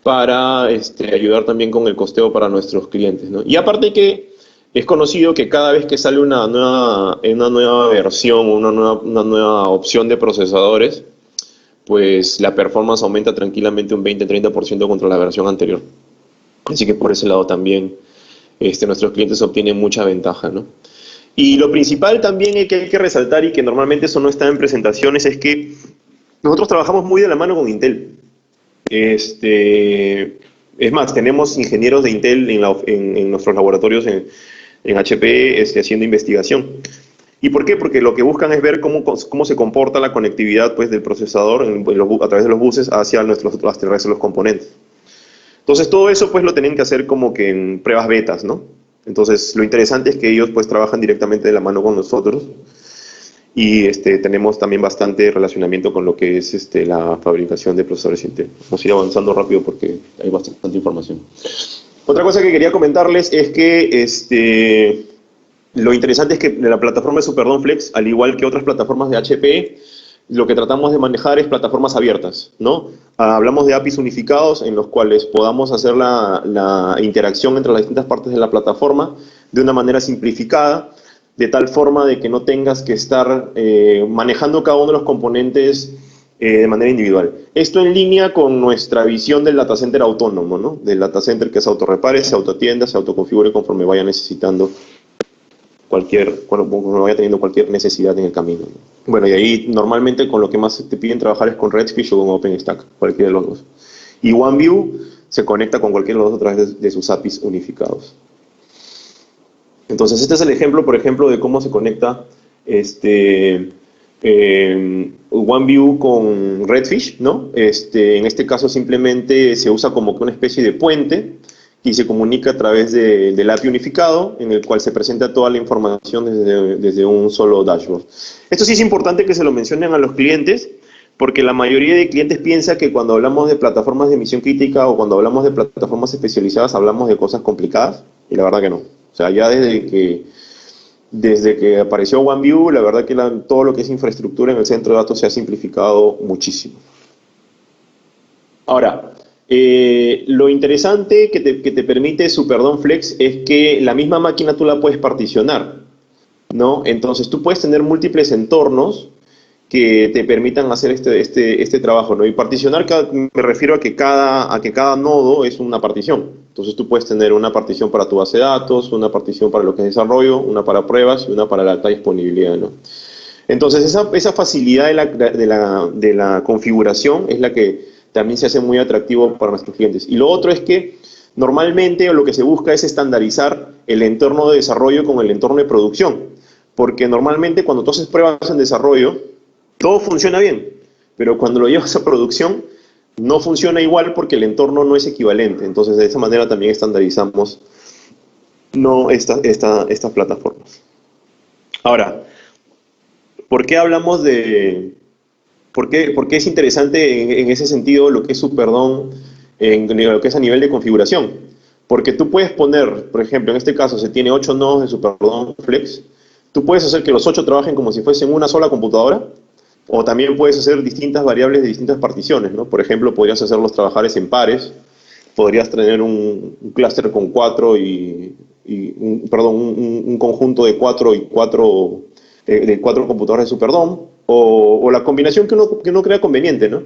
C: para ayudar también con el costeo para nuestros clientes, ¿no? Y aparte que es conocido que cada vez que sale una nueva versión, una nueva opción de procesadores, pues la performance aumenta tranquilamente un 20-30% contra la versión anterior. Así que por ese lado también nuestros clientes obtienen mucha ventaja, ¿no? Y lo principal también que hay que resaltar, y que normalmente eso no está en presentaciones, es que nosotros trabajamos muy de la mano con Intel. Es más, tenemos ingenieros de Intel en nuestros laboratorios en HP haciendo investigación. ¿Y por qué? Porque lo que buscan es ver cómo se comporta la conectividad pues, del procesador a través de los buses hacia el resto de los componentes. Entonces todo eso pues lo tienen que hacer como que en pruebas betas, ¿no? Entonces lo interesante es que ellos pues trabajan directamente de la mano con nosotros. Y tenemos también bastante relacionamiento con lo que es la fabricación de procesadores Intel. Vamos a ir avanzando rápido porque hay bastante información. Otra cosa que quería comentarles es que lo interesante es que la plataforma de Superdome Flex, al igual que otras plataformas de HP, lo que tratamos de manejar es plataformas abiertas, ¿no? Hablamos de APIs unificados en los cuales podamos hacer la interacción entre las distintas partes de la plataforma de una manera simplificada, de tal forma de que no tengas que estar manejando cada uno de los componentes de manera individual. Esto en línea con nuestra visión del data center autónomo, ¿no? Del data center que se autorrepare, se autoatienda, se autoconfigure conforme vaya necesitando conforme vaya teniendo cualquier necesidad en el camino, ¿no? Bueno, y ahí normalmente con lo que más te piden trabajar es con Redfish o con OpenStack, cualquiera de los dos. Y OneView se conecta con cualquiera de los dos a través de sus APIs unificados. Entonces, este es el ejemplo, por ejemplo, de cómo se conecta OneView con Redfish, ¿no? En este caso simplemente se usa como que una especie de puente y se comunica a través del API unificado, en el cual se presenta toda la información desde un solo dashboard. Esto sí es importante que se lo mencionen a los clientes, porque la mayoría de clientes piensa que cuando hablamos de plataformas de emisión crítica o cuando hablamos de plataformas especializadas hablamos de cosas complicadas, y la verdad que no. O sea, ya desde que apareció OneView, la verdad que todo lo que es infraestructura en el centro de datos se ha simplificado muchísimo. Ahora, lo interesante que te permite Superdome Flex es que la misma máquina tú la puedes particionar, ¿no? Entonces tú puedes tener múltiples entornos que te permitan hacer este trabajo, ¿no? Y particionar me refiero a que cada nodo es una partición. Entonces tú puedes tener una partición para tu base de datos, una partición para lo que es desarrollo, una para pruebas y una para la alta disponibilidad, ¿no? Entonces esa facilidad de la configuración es la que también se hace muy atractivo para nuestros clientes. Y lo otro es que normalmente lo que se busca es estandarizar el entorno de desarrollo con el entorno de producción. Porque normalmente cuando tú haces pruebas en desarrollo, todo funciona bien, pero cuando lo llevas a producción no funciona igual porque el entorno no es equivalente. Entonces de esa manera también estandarizamos no estas plataformas. Ahora, ¿por qué hablamos de... ¿Por qué es interesante en ese sentido lo que es Superdome, en lo que es a nivel de configuración? Porque tú puedes poner, por ejemplo, en este caso se tiene 8 nodos de Superdome Flex, tú puedes hacer que los 8 trabajen como si fuesen una sola computadora, o también puedes hacer distintas variables de distintas particiones, ¿no? Por ejemplo, podrías hacerlos trabajar en pares, podrías tener un clúster con 4 un conjunto de 4 y 4 de 4 computadoras de Superdome, o la combinación que uno crea conveniente, ¿no?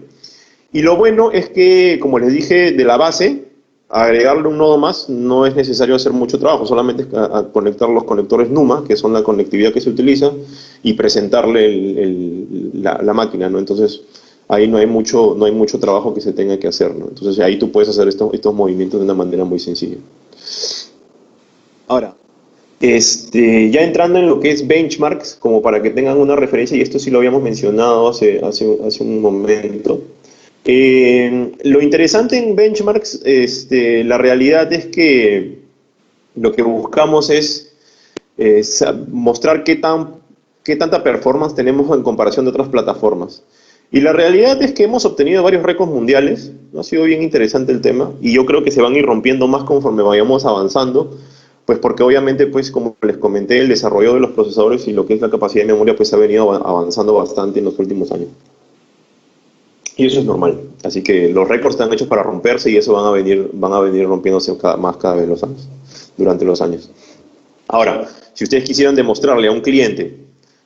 C: Y lo bueno es que, como les dije, de la base, agregarle un nodo más no es necesario hacer mucho trabajo, solamente a conectar los conectores NUMA, que son la conectividad que se utiliza, y presentarle la máquina, ¿no? Entonces, ahí no hay mucho trabajo que se tenga que hacer, ¿no? Entonces, ahí tú puedes hacer estos movimientos de una manera muy sencilla. Ahora, ya entrando en lo que es benchmarks, como para que tengan una referencia, y esto sí lo habíamos mencionado hace un momento. Lo interesante en benchmarks, la realidad es que lo que buscamos es mostrar qué tanta performance tenemos en comparación de otras plataformas. Y la realidad es que hemos obtenido varios récords mundiales, ¿no? Ha sido bien interesante el tema, y yo creo que se van a ir rompiendo más conforme vayamos avanzando, pues porque obviamente, pues como les comenté, el desarrollo de los procesadores y lo que es la capacidad de memoria pues ha venido avanzando bastante en los últimos años. Y eso es normal. Así que los récords están hechos para romperse y eso van a venir rompiéndose cada vez durante los años. Ahora, si ustedes quisieran demostrarle a un cliente,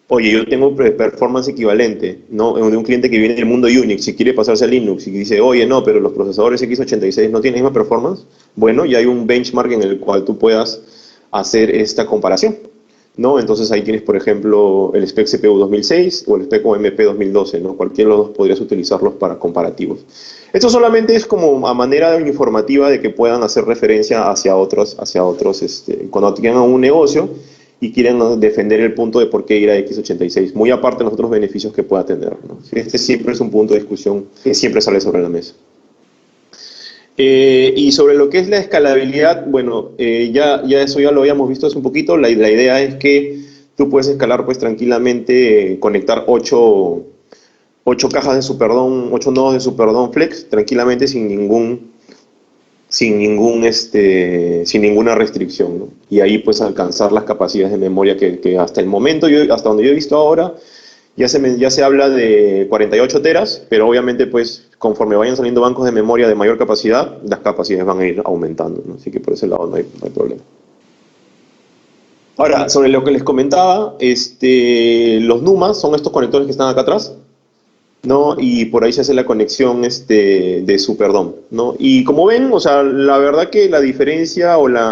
C: oye, yo tengo performance equivalente, ¿no? De un cliente que viene del mundo Unix y quiere pasarse a Linux y dice, oye, no, pero los procesadores x86 no tienen la misma performance, bueno, ya hay un benchmark en el cual tú puedas hacer esta comparación, ¿no? Entonces ahí tienes, por ejemplo, el spec CPU 2006 o el spec OMP 2012, ¿no? Cualquiera de los dos podrías utilizarlos para comparativos. Esto solamente es como a manera informativa de que puedan hacer referencia hacia otros cuando tengan un negocio y quieren defender el punto de por qué ir a x86, muy aparte de los otros beneficios que pueda tener, ¿no? Este siempre es un punto de discusión que siempre sale sobre la mesa. Y sobre lo que es la escalabilidad, bueno, eso ya lo habíamos visto hace un poquito. La idea es que tú puedes escalar pues tranquilamente, conectar 8 cajas de Superdome, 8 nodos de Superdome Flex, tranquilamente sin ninguna restricción, ¿no? Y ahí pues alcanzar las capacidades de memoria que hasta el momento, hasta donde yo he visto ahora, ya se habla de 48 teras, pero obviamente pues conforme vayan saliendo bancos de memoria de mayor capacidad, las capacidades van a ir aumentando, ¿no? Así que por ese lado no hay problema. Ahora, sobre lo que les comentaba, los NUMA son estos conectores que están acá atrás, ¿no? Y por ahí se hace la conexión de Superdome, ¿no? Y como ven, o sea, la verdad que la diferencia o la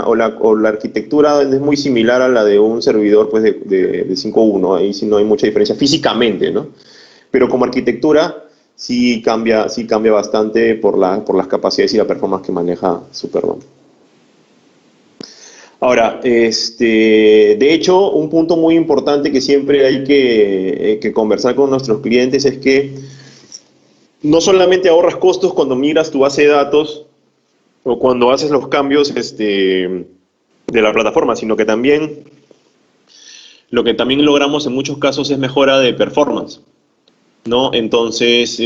C: arquitectura es muy similar a la de un servidor pues de 5.1, ahí sí no hay mucha diferencia físicamente, ¿no? Pero como arquitectura sí cambia bastante por las capacidades y la performance que maneja Superdome. Ahora, de hecho, un punto muy importante que siempre hay que conversar con nuestros clientes es que no solamente ahorras costos cuando migras tu base de datos o cuando haces los cambios de la plataforma, sino que también lo que también logramos en muchos casos es mejora de performance, ¿no? Entonces,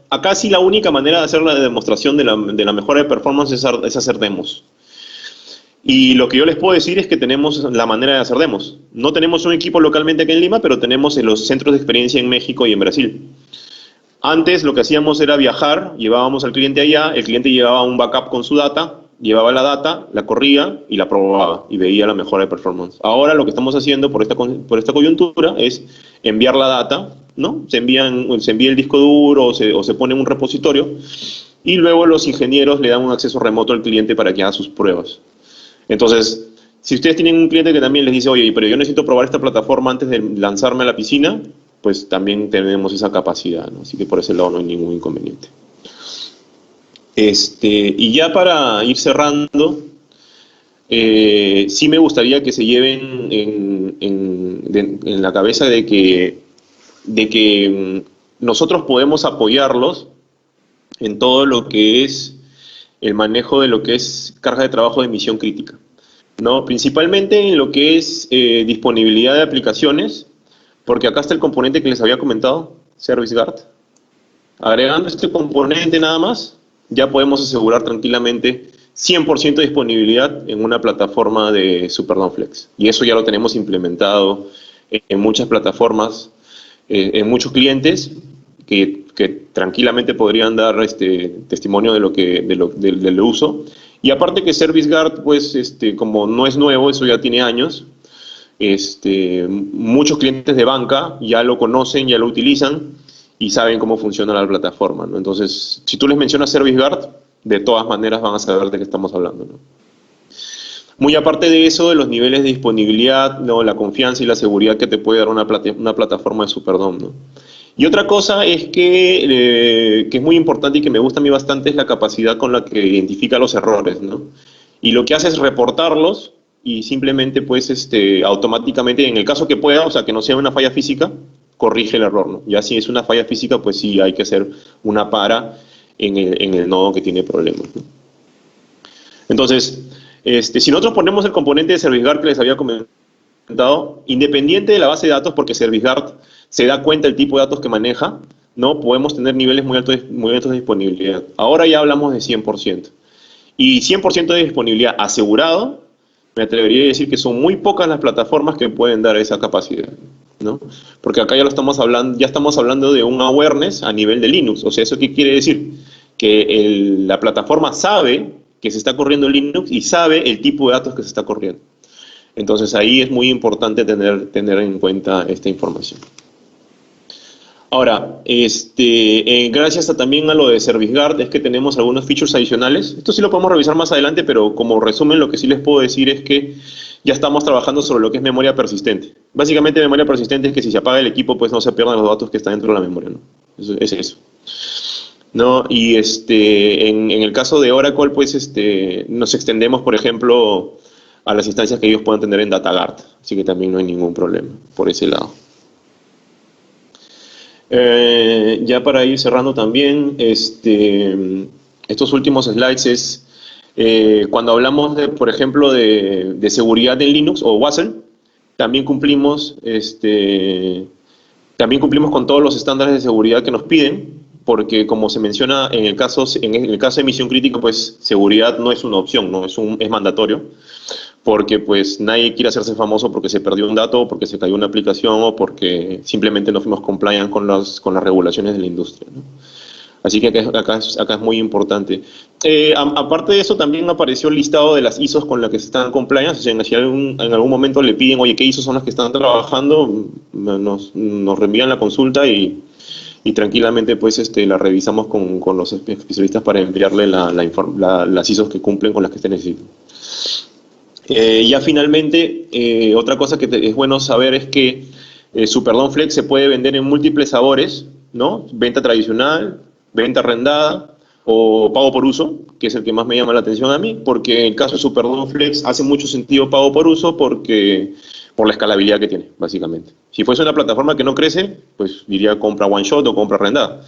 C: acá sí la única manera de hacer la demostración de la mejora de performance es hacer demos. Y lo que yo les puedo decir es que tenemos la manera de hacer demos. No tenemos un equipo localmente aquí en Lima, pero tenemos en los centros de experiencia en México y en Brasil. Antes lo que hacíamos era viajar, llevábamos al cliente allá, el cliente llevaba un backup con su data, llevaba la data, la corría y la probaba y veía la mejora de performance. Ahora lo que estamos haciendo por esta coyuntura es enviar la data, ¿no? Se envía el disco duro o se pone en un repositorio y luego los ingenieros le dan un acceso remoto al cliente para que haga sus pruebas. Entonces, si ustedes tienen un cliente que también les dice, oye, pero yo necesito probar esta plataforma antes de lanzarme a la piscina, pues también tenemos esa capacidad, ¿no? Así que por ese lado no hay ningún inconveniente. Y ya para ir cerrando, sí me gustaría que se lleven en la cabeza de que nosotros podemos apoyarlos en todo lo que es el manejo de lo que es carga de trabajo de misión crítica. ¿no? Principalmente en lo que es disponibilidad de aplicaciones, porque acá está el componente que les había comentado, Service Guard. Agregando este componente nada más, ya podemos asegurar tranquilamente 100% de disponibilidad en una plataforma de Superdome Flex. Y eso ya lo tenemos implementado en muchas plataformas, en muchos clientes que tranquilamente podrían dar testimonio de del uso. Y aparte que Service Guard, pues, como no es nuevo, eso ya tiene años, muchos clientes de banca ya lo conocen, ya lo utilizan y saben cómo funciona la plataforma, ¿no? Entonces, si tú les mencionas Service Guard, de todas maneras van a saber de qué estamos hablando, ¿no? Muy aparte de eso, de los niveles de disponibilidad, ¿no? La confianza y la seguridad que te puede dar una plataforma de Superdome, ¿no? Y otra cosa es que es muy importante y que me gusta a mí bastante es la capacidad con la que identifica los errores, ¿no? Y lo que hace es reportarlos y simplemente, pues, automáticamente, en el caso que pueda, o sea, que no sea una falla física, corrige el error, ¿no? Ya si es una falla física, pues sí hay que hacer una para en el nodo que tiene problemas, ¿no? Entonces, si nosotros ponemos el componente de Service Guard que les había comentado, independiente de la base de datos, porque Service Guard se da cuenta del tipo de datos que maneja, ¿no? Podemos tener niveles muy altos de disponibilidad. Ahora ya hablamos de 100%. Y 100% de disponibilidad asegurado, me atrevería a decir que son muy pocas las plataformas que pueden dar esa capacidad, ¿no? Porque acá ya estamos hablando de un awareness a nivel de Linux. O sea, ¿eso qué quiere decir? Que la plataforma sabe que se está corriendo Linux y sabe el tipo de datos que se está corriendo. Entonces ahí es muy importante tener en cuenta esta información. Ahora, gracias también a lo de Service Guard es que tenemos algunos features adicionales. Esto sí lo podemos revisar más adelante, pero como resumen lo que sí les puedo decir es que ya estamos trabajando sobre lo que es memoria persistente. Básicamente memoria persistente es que si se apaga el equipo, pues no se pierdan los datos que están dentro de la memoria, ¿no? Eso es eso, ¿no? Y en el caso de Oracle, pues nos extendemos, por ejemplo, a las instancias que ellos puedan tener en DataGuard. Así que también no hay ningún problema por ese lado. Ya para ir cerrando también, estos últimos slides es cuando hablamos por ejemplo, de seguridad en Linux o WASL, también cumplimos con todos los estándares de seguridad que nos piden, porque como se menciona en el caso de misión crítica, pues seguridad no es una opción, no es mandatorio, porque pues nadie quiere hacerse famoso porque se perdió un dato, porque se cayó una aplicación o porque simplemente no fuimos compliant con las regulaciones de la industria, ¿no? Así que acá es muy importante. Aparte de eso, también apareció el listado de las ISOs con las que se están compliant. O sea, si en algún momento le piden, oye, ¿qué ISOs son las que están trabajando? Nos reenvían la consulta y tranquilamente pues la revisamos con los especialistas para enviarle las ISOs que cumplen con las que se necesitan. Ya finalmente, otra cosa que es bueno saber es que Superdome Flex se puede vender en múltiples sabores, ¿no? Venta tradicional, venta arrendada o pago por uso, que es el que más me llama la atención a mí, porque en el caso de Superdome Flex hace mucho sentido pago por uso por la escalabilidad que tiene, básicamente. Si fuese una plataforma que no crece, pues diría compra one shot o compra arrendada.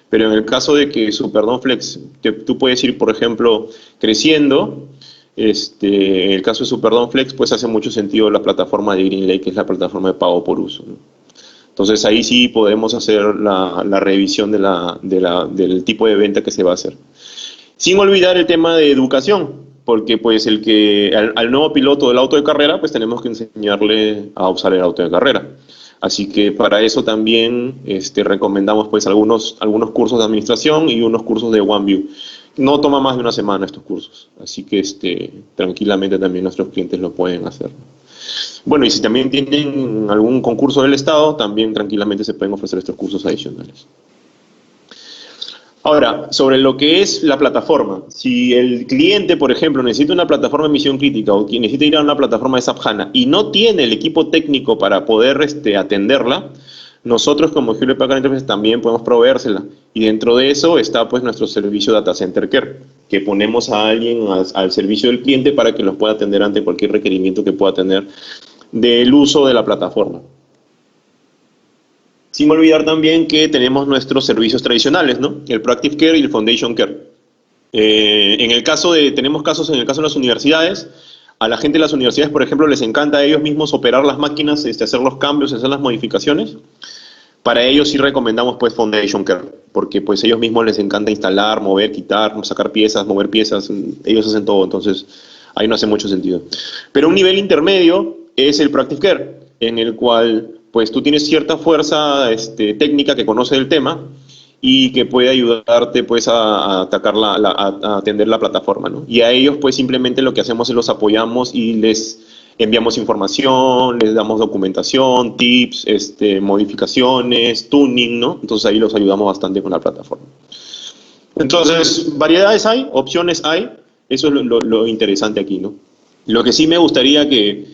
C: Pero en el caso de que Superdome Flex, tú puedes ir, por ejemplo, creciendo. En el caso de Superdome Flex, pues hace mucho sentido la plataforma de GreenLake, que es la plataforma de pago por uso, ¿no? Entonces ahí sí podemos hacer la revisión del tipo de venta que se va a hacer. Sin olvidar el tema de educación, porque pues al nuevo piloto del auto de carrera, pues tenemos que enseñarle a usar el auto de carrera. Así que para eso también recomendamos pues algunos cursos de administración y unos cursos de OneView. No toma más de una semana estos cursos, así que tranquilamente también nuestros clientes lo pueden hacer. Bueno, y si también tienen algún concurso del Estado, también tranquilamente se pueden ofrecer estos cursos adicionales. Ahora, sobre lo que es la plataforma. Si el cliente, por ejemplo, necesita una plataforma de misión crítica o quien necesita ir a una plataforma de SAP HANA y no tiene el equipo técnico para poder atenderla, nosotros como Hewlett Packard Enterprise también podemos proveérsela. Y dentro de eso está pues nuestro servicio Data Center Care, que ponemos a alguien al servicio del cliente para que los pueda atender ante cualquier requerimiento que pueda tener del uso de la plataforma. Sin olvidar también que tenemos nuestros servicios tradicionales, ¿no? El Proactive Care y el Foundation Care. Tenemos casos en el caso de las universidades. a la gente de las universidades, por ejemplo, les encanta a ellos mismos operar las máquinas, hacer los cambios, hacer las modificaciones. Para ellos sí recomendamos pues Foundation Kernel, porque pues ellos mismos les encanta instalar, mover, quitar, sacar piezas, mover piezas, ellos hacen todo, entonces ahí no hace mucho sentido. Pero un nivel intermedio es el Practice Care, en el cual pues tú tienes cierta fuerza técnica que conoce el tema y que puede ayudarte pues a atacar a atender la plataforma, ¿no? Y a ellos pues simplemente lo que hacemos es los apoyamos y les enviamos información, les damos documentación, tips, modificaciones, tuning, ¿no? Entonces ahí los ayudamos bastante con la plataforma. Entonces, variedades hay, opciones hay, eso es lo interesante aquí, ¿no? Lo que sí me gustaría que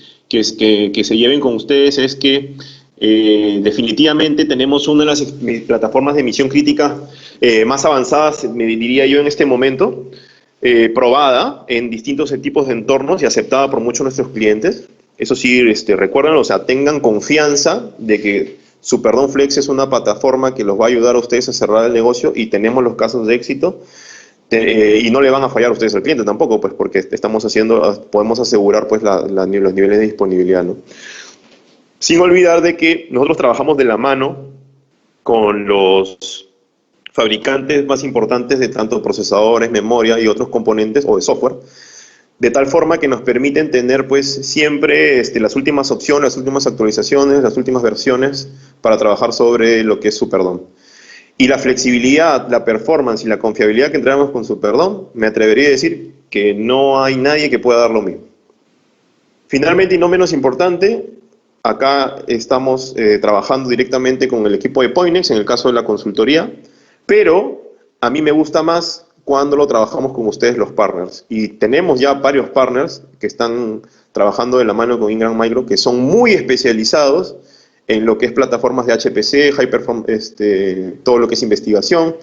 C: se lleven con ustedes es que definitivamente tenemos una de las plataformas de emisión crítica más avanzadas, me diría yo, en este momento, probada en distintos tipos de entornos y aceptada por muchos de nuestros clientes. Eso sí, recuerden, o sea, tengan confianza de que Superdome Flex es una plataforma que los va a ayudar a ustedes a cerrar el negocio y tenemos los casos de éxito. Y no le van a fallar a ustedes al cliente tampoco, pues porque podemos asegurar pues los niveles de disponibilidad, ¿no? Sin olvidar de que nosotros trabajamos de la mano con los fabricantes más importantes de tanto procesadores, memoria y otros componentes o de software, de tal forma que nos permiten tener pues siempre las últimas opciones, las últimas actualizaciones, las últimas versiones para trabajar sobre lo que es Superdome. Y la flexibilidad, la performance y la confiabilidad que entregamos con Superdome, me atrevería a decir que no hay nadie que pueda dar lo mismo. Finalmente, y no menos importante, acá estamos trabajando directamente con el equipo de Poinex, en el caso de la consultoría, pero a mí me gusta más cuando lo trabajamos con ustedes los partners. Y tenemos ya varios partners que están trabajando de la mano con Ingram Micro, que son muy especializados en lo que es plataformas de HPC, High Performance, todo lo que es investigación,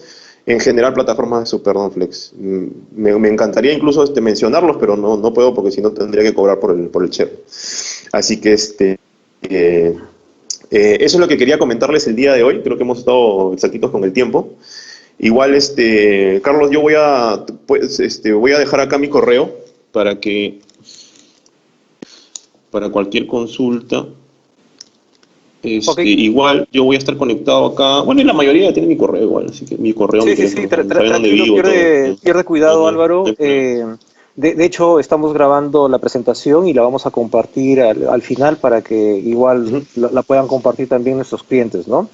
C: en general plataformas de Superdome Flex. Me encantaría incluso mencionarlos, pero no puedo porque si no tendría que cobrar por el share. Así que eso es lo que quería comentarles el día de hoy. Creo que hemos estado exactitos con el tiempo. Igual, Carlos, yo voy a dejar acá mi correo para cualquier consulta.
B: Okay.
C: Igual yo voy a estar conectado acá. Bueno, y la mayoría tiene mi correo igual, así que mi correo,
B: Sí,
C: mi
B: sí, sí,
C: teléfono, saben dónde
B: tranquilo,
C: vivo, todo.
B: pierde cuidado, Álvaro.
C: No hay problema.
B: De hecho, estamos grabando la presentación y la vamos a compartir al final para que igual la puedan compartir también nuestros clientes, ¿no?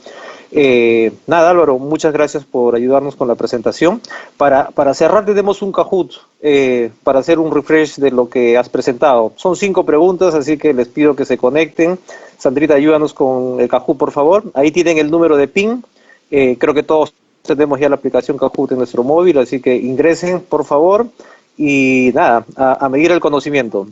B: Nada, Álvaro, muchas gracias por ayudarnos con la presentación. Para cerrar, tenemos un Kahoot para hacer un refresh de lo que has presentado. Son 5 preguntas, así que les pido que se conecten. Sandrita, ayúdanos con el Kahoot, por favor. Ahí tienen el número de PIN. Creo que todos tenemos ya la aplicación Kahoot en nuestro móvil, así que ingresen, por favor. Y nada, a medir el conocimiento.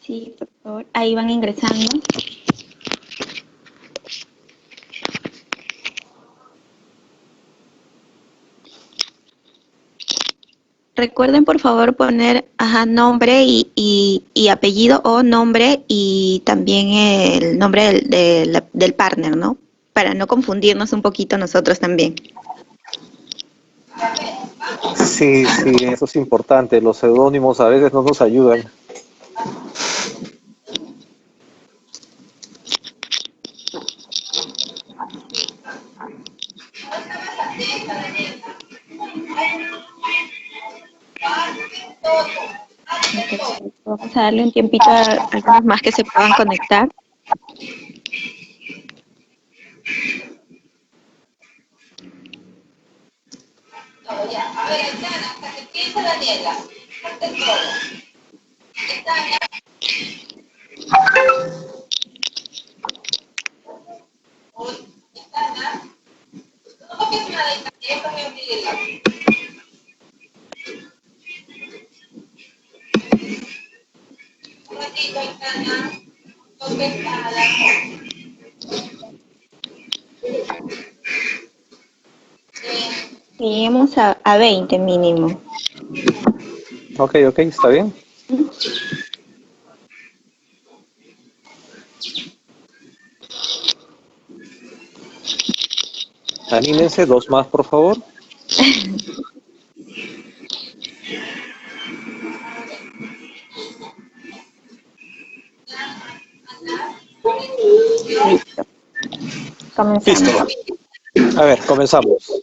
D: Sí, por favor, ahí van ingresando. Recuerden, por favor, poner nombre y apellido o nombre y también el nombre del partner, ¿no? Para no confundirnos un poquito nosotros también.
B: Sí, eso es importante. Los seudónimos a veces no nos ayudan.
D: Perfecto. Vamos a darle un tiempito a algunos más que se puedan conectar. Lleguemos a 20 mínimo.
B: Ok, está bien. Anímense, 2 más, por favor.
D: Listo. Comenzamos.
B: Listo. A ver, comenzamos.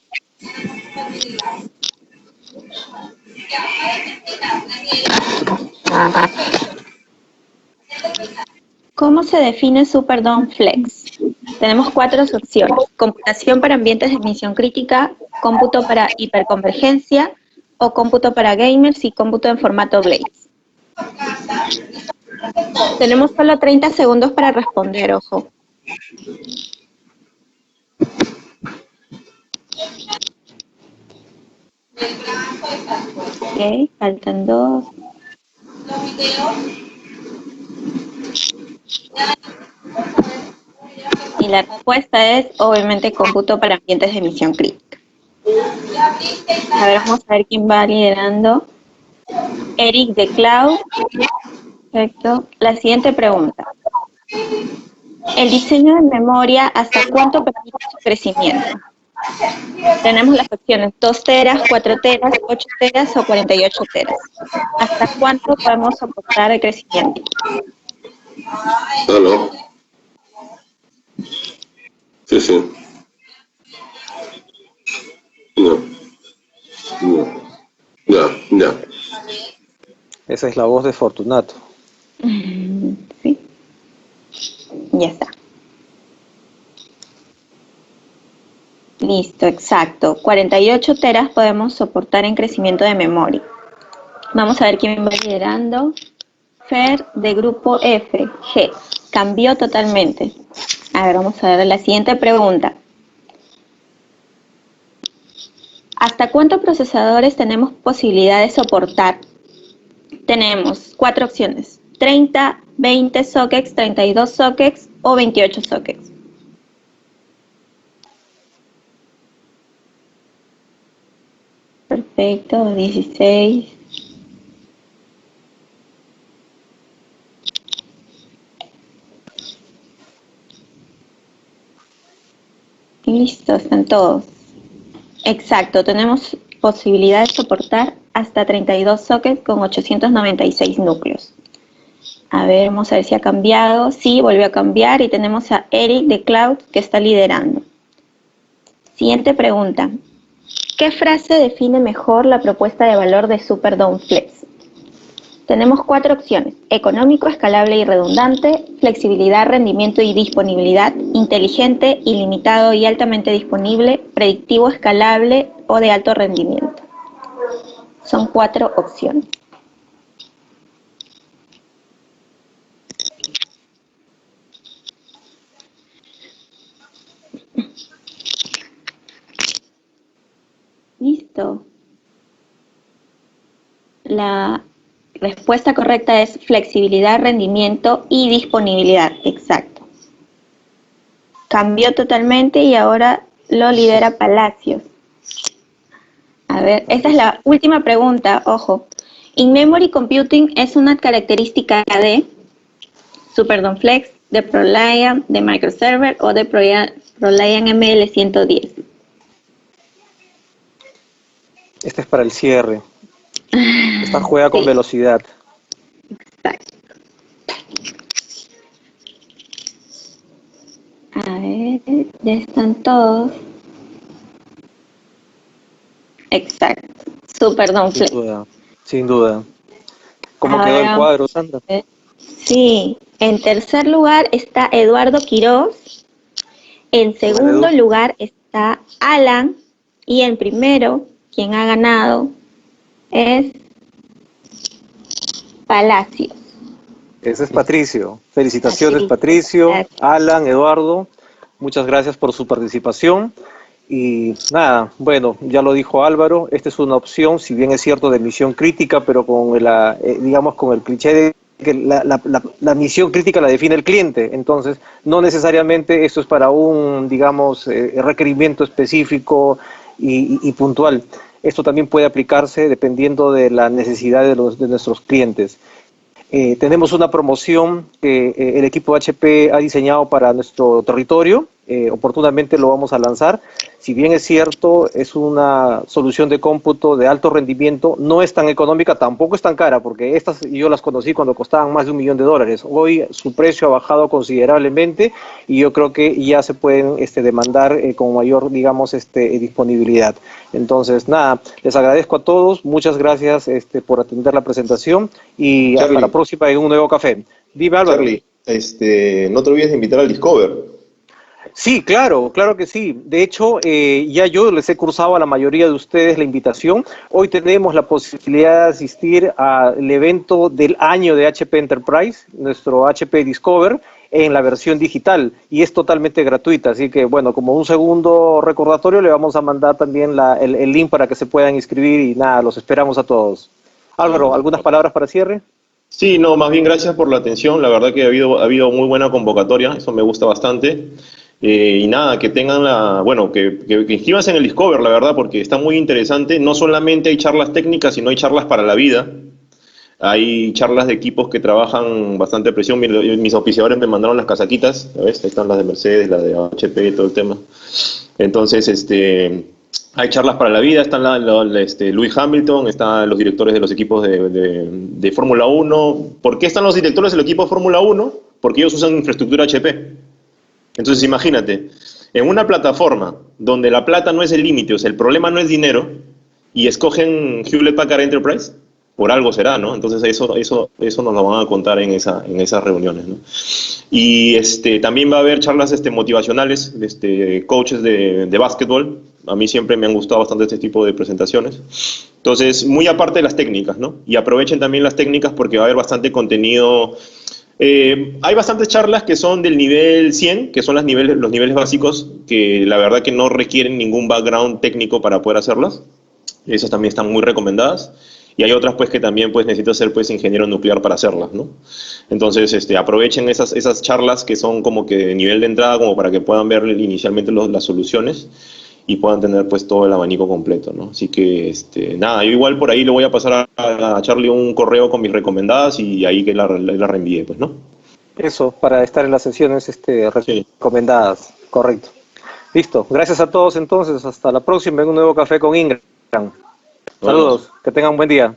D: ¿Cómo se define Superdome Flex? Tenemos 4 opciones: computación para ambientes de emisión crítica, cómputo para hiperconvergencia, o cómputo para gamers y cómputo en formato Blades. Tenemos solo 30 segundos para responder, ojo. Ok, faltan 2. Y la respuesta es, obviamente, cómputo para ambientes de emisión crítica. A ver, vamos a ver quién va liderando. Eric de Cloud. Perfecto. La siguiente pregunta. El diseño de memoria, ¿hasta cuánto permite su crecimiento? Tenemos las opciones 2 teras, 4 teras, 8 teras o 48 teras. ¿Hasta cuánto podemos soportar el crecimiento?
E: ¿Aló? Sí, sí. No. No. Ya.
B: Esa es la voz de Fortunato.
D: Sí. Ya está. Listo, exacto. 48 teras podemos soportar en crecimiento de memoria. Vamos a ver quién va liderando. Fer de grupo F, G. Cambió totalmente. A ver, vamos a ver la siguiente pregunta. ¿Hasta cuántos procesadores tenemos posibilidad de soportar? Tenemos 4 opciones: 30, 20 sockets, 32 sockets o 28 sockets. Perfecto, 16. Listo, están todos. Exacto, tenemos posibilidad de soportar hasta 32 sockets con 896 núcleos. A ver, vamos a ver si ha cambiado. Sí, volvió a cambiar y tenemos a Eric de Cloud que está liderando. Siguiente pregunta. ¿Qué frase define mejor la propuesta de valor de Superdome Flex? Tenemos 4 opciones: económico, escalable y redundante, flexibilidad, rendimiento y disponibilidad, inteligente, ilimitado y altamente disponible, predictivo, escalable o de alto rendimiento. Son 4 opciones. Listo. La respuesta correcta es flexibilidad, rendimiento y disponibilidad. Exacto. Cambió totalmente y ahora lo lidera Palacios. A ver, esta es la última pregunta, ojo. In-memory computing es una característica de Superdome Flex, de ProLiant, de Microserver o de ProLiant ML110.
B: Este es para el cierre. Esta juega con
D: Sí.
B: velocidad.
D: Exacto. A ver, ya están todos. Exacto. Superdome
B: Sin
D: Flex.
B: duda. Sin duda. ¿Cómo
D: Ahora
B: quedó el
D: vamos
B: cuadro, Sandra?
D: a ver. Sí, en tercer lugar está Eduardo Quiroz, en segundo
B: Edu.
D: lugar está Alan y en primero, quien ha ganado es Palacios.
B: Ese es Patricio. Felicitaciones, Patricio,
D: Gracias.
B: Alan, Eduardo. Muchas gracias por su participación. Y nada, bueno, ya lo dijo Álvaro, esta es una opción, si bien es cierto, de misión crítica, pero con digamos, con el cliché de que la misión crítica la define el cliente. Entonces, no necesariamente esto es para un, digamos, requerimiento específico y puntual. Esto también puede aplicarse dependiendo de la necesidad de nuestros clientes. Tenemos una promoción que el equipo HP ha diseñado para nuestro territorio. oportunamente lo vamos a lanzar. Si bien es cierto, es una solución de cómputo de alto rendimiento, no es tan económica, tampoco es tan cara, porque estas yo las conocí cuando costaban más de $1 millón. Hoy su precio ha bajado considerablemente y yo creo que ya se pueden demandar con mayor, digamos, disponibilidad. Entonces, nada, les agradezco a todos, muchas gracias por atender la presentación y
C: Charlie.
B: hasta la próxima en un nuevo café. Dime, Álvaro.
C: Charlie, no te olvides de invitar al Discover.
B: Sí, claro, claro que sí. De hecho, ya yo les he cursado a la mayoría de ustedes la invitación. Hoy tenemos la posibilidad de asistir al evento del año de HP Enterprise, nuestro HP Discover, en la versión digital, y es totalmente gratuita. Así que, bueno, como un segundo recordatorio, le vamos a mandar también el link para que se puedan inscribir y nada, los esperamos a todos. Álvaro, ¿algunas palabras para cierre?
C: Sí, no, más bien gracias por la atención. La verdad que ha habido muy buena convocatoria, eso me gusta bastante. Y nada, que tengan que inscríbanse en el Discover, la verdad, porque está muy interesante. No solamente hay charlas técnicas, sino hay charlas para la vida. Hay charlas de equipos que trabajan bastante presión. Mis auspiciadores me mandaron las casaquitas, ¿ves? Ahí están las de Mercedes, las de HP, todo el tema. Entonces, hay charlas para la vida, están Lewis Hamilton, están los directores de los equipos de Fórmula 1. ¿Por qué están los directores del equipo de Fórmula 1? Porque ellos usan infraestructura HP. Entonces imagínate, en una plataforma donde la plata no es el límite, o sea, el problema no es dinero, y escogen Hewlett Packard Enterprise, por algo será, ¿no? Entonces eso nos lo van a contar en esas reuniones, ¿no? Y también va a haber charlas motivacionales, coaches de básquetbol. A mí siempre me han gustado bastante este tipo de presentaciones. Entonces, muy aparte de las técnicas, ¿no? Y aprovechen también las técnicas porque va a haber bastante contenido. Hay bastantes charlas que son del nivel 100, que son los niveles básicos, que la verdad que no requieren ningún background técnico para poder hacerlas. Esas también están muy recomendadas. Y hay otras pues que también pues necesitas ser pues ingeniero nuclear para hacerlas, ¿no? Entonces aprovechen esas charlas que son como que de nivel de entrada, como para que puedan ver inicialmente las soluciones y puedan tener pues todo el abanico completo, ¿no? Así que nada, yo igual por ahí le voy a pasar a Charlie un correo con mis recomendadas y ahí que la reenvíe, pues, ¿no?
B: Eso, para estar en las sesiones recomendadas, correcto. Listo, gracias a todos entonces, hasta la próxima en un nuevo café con Ingram. Saludos, que tengan un buen día.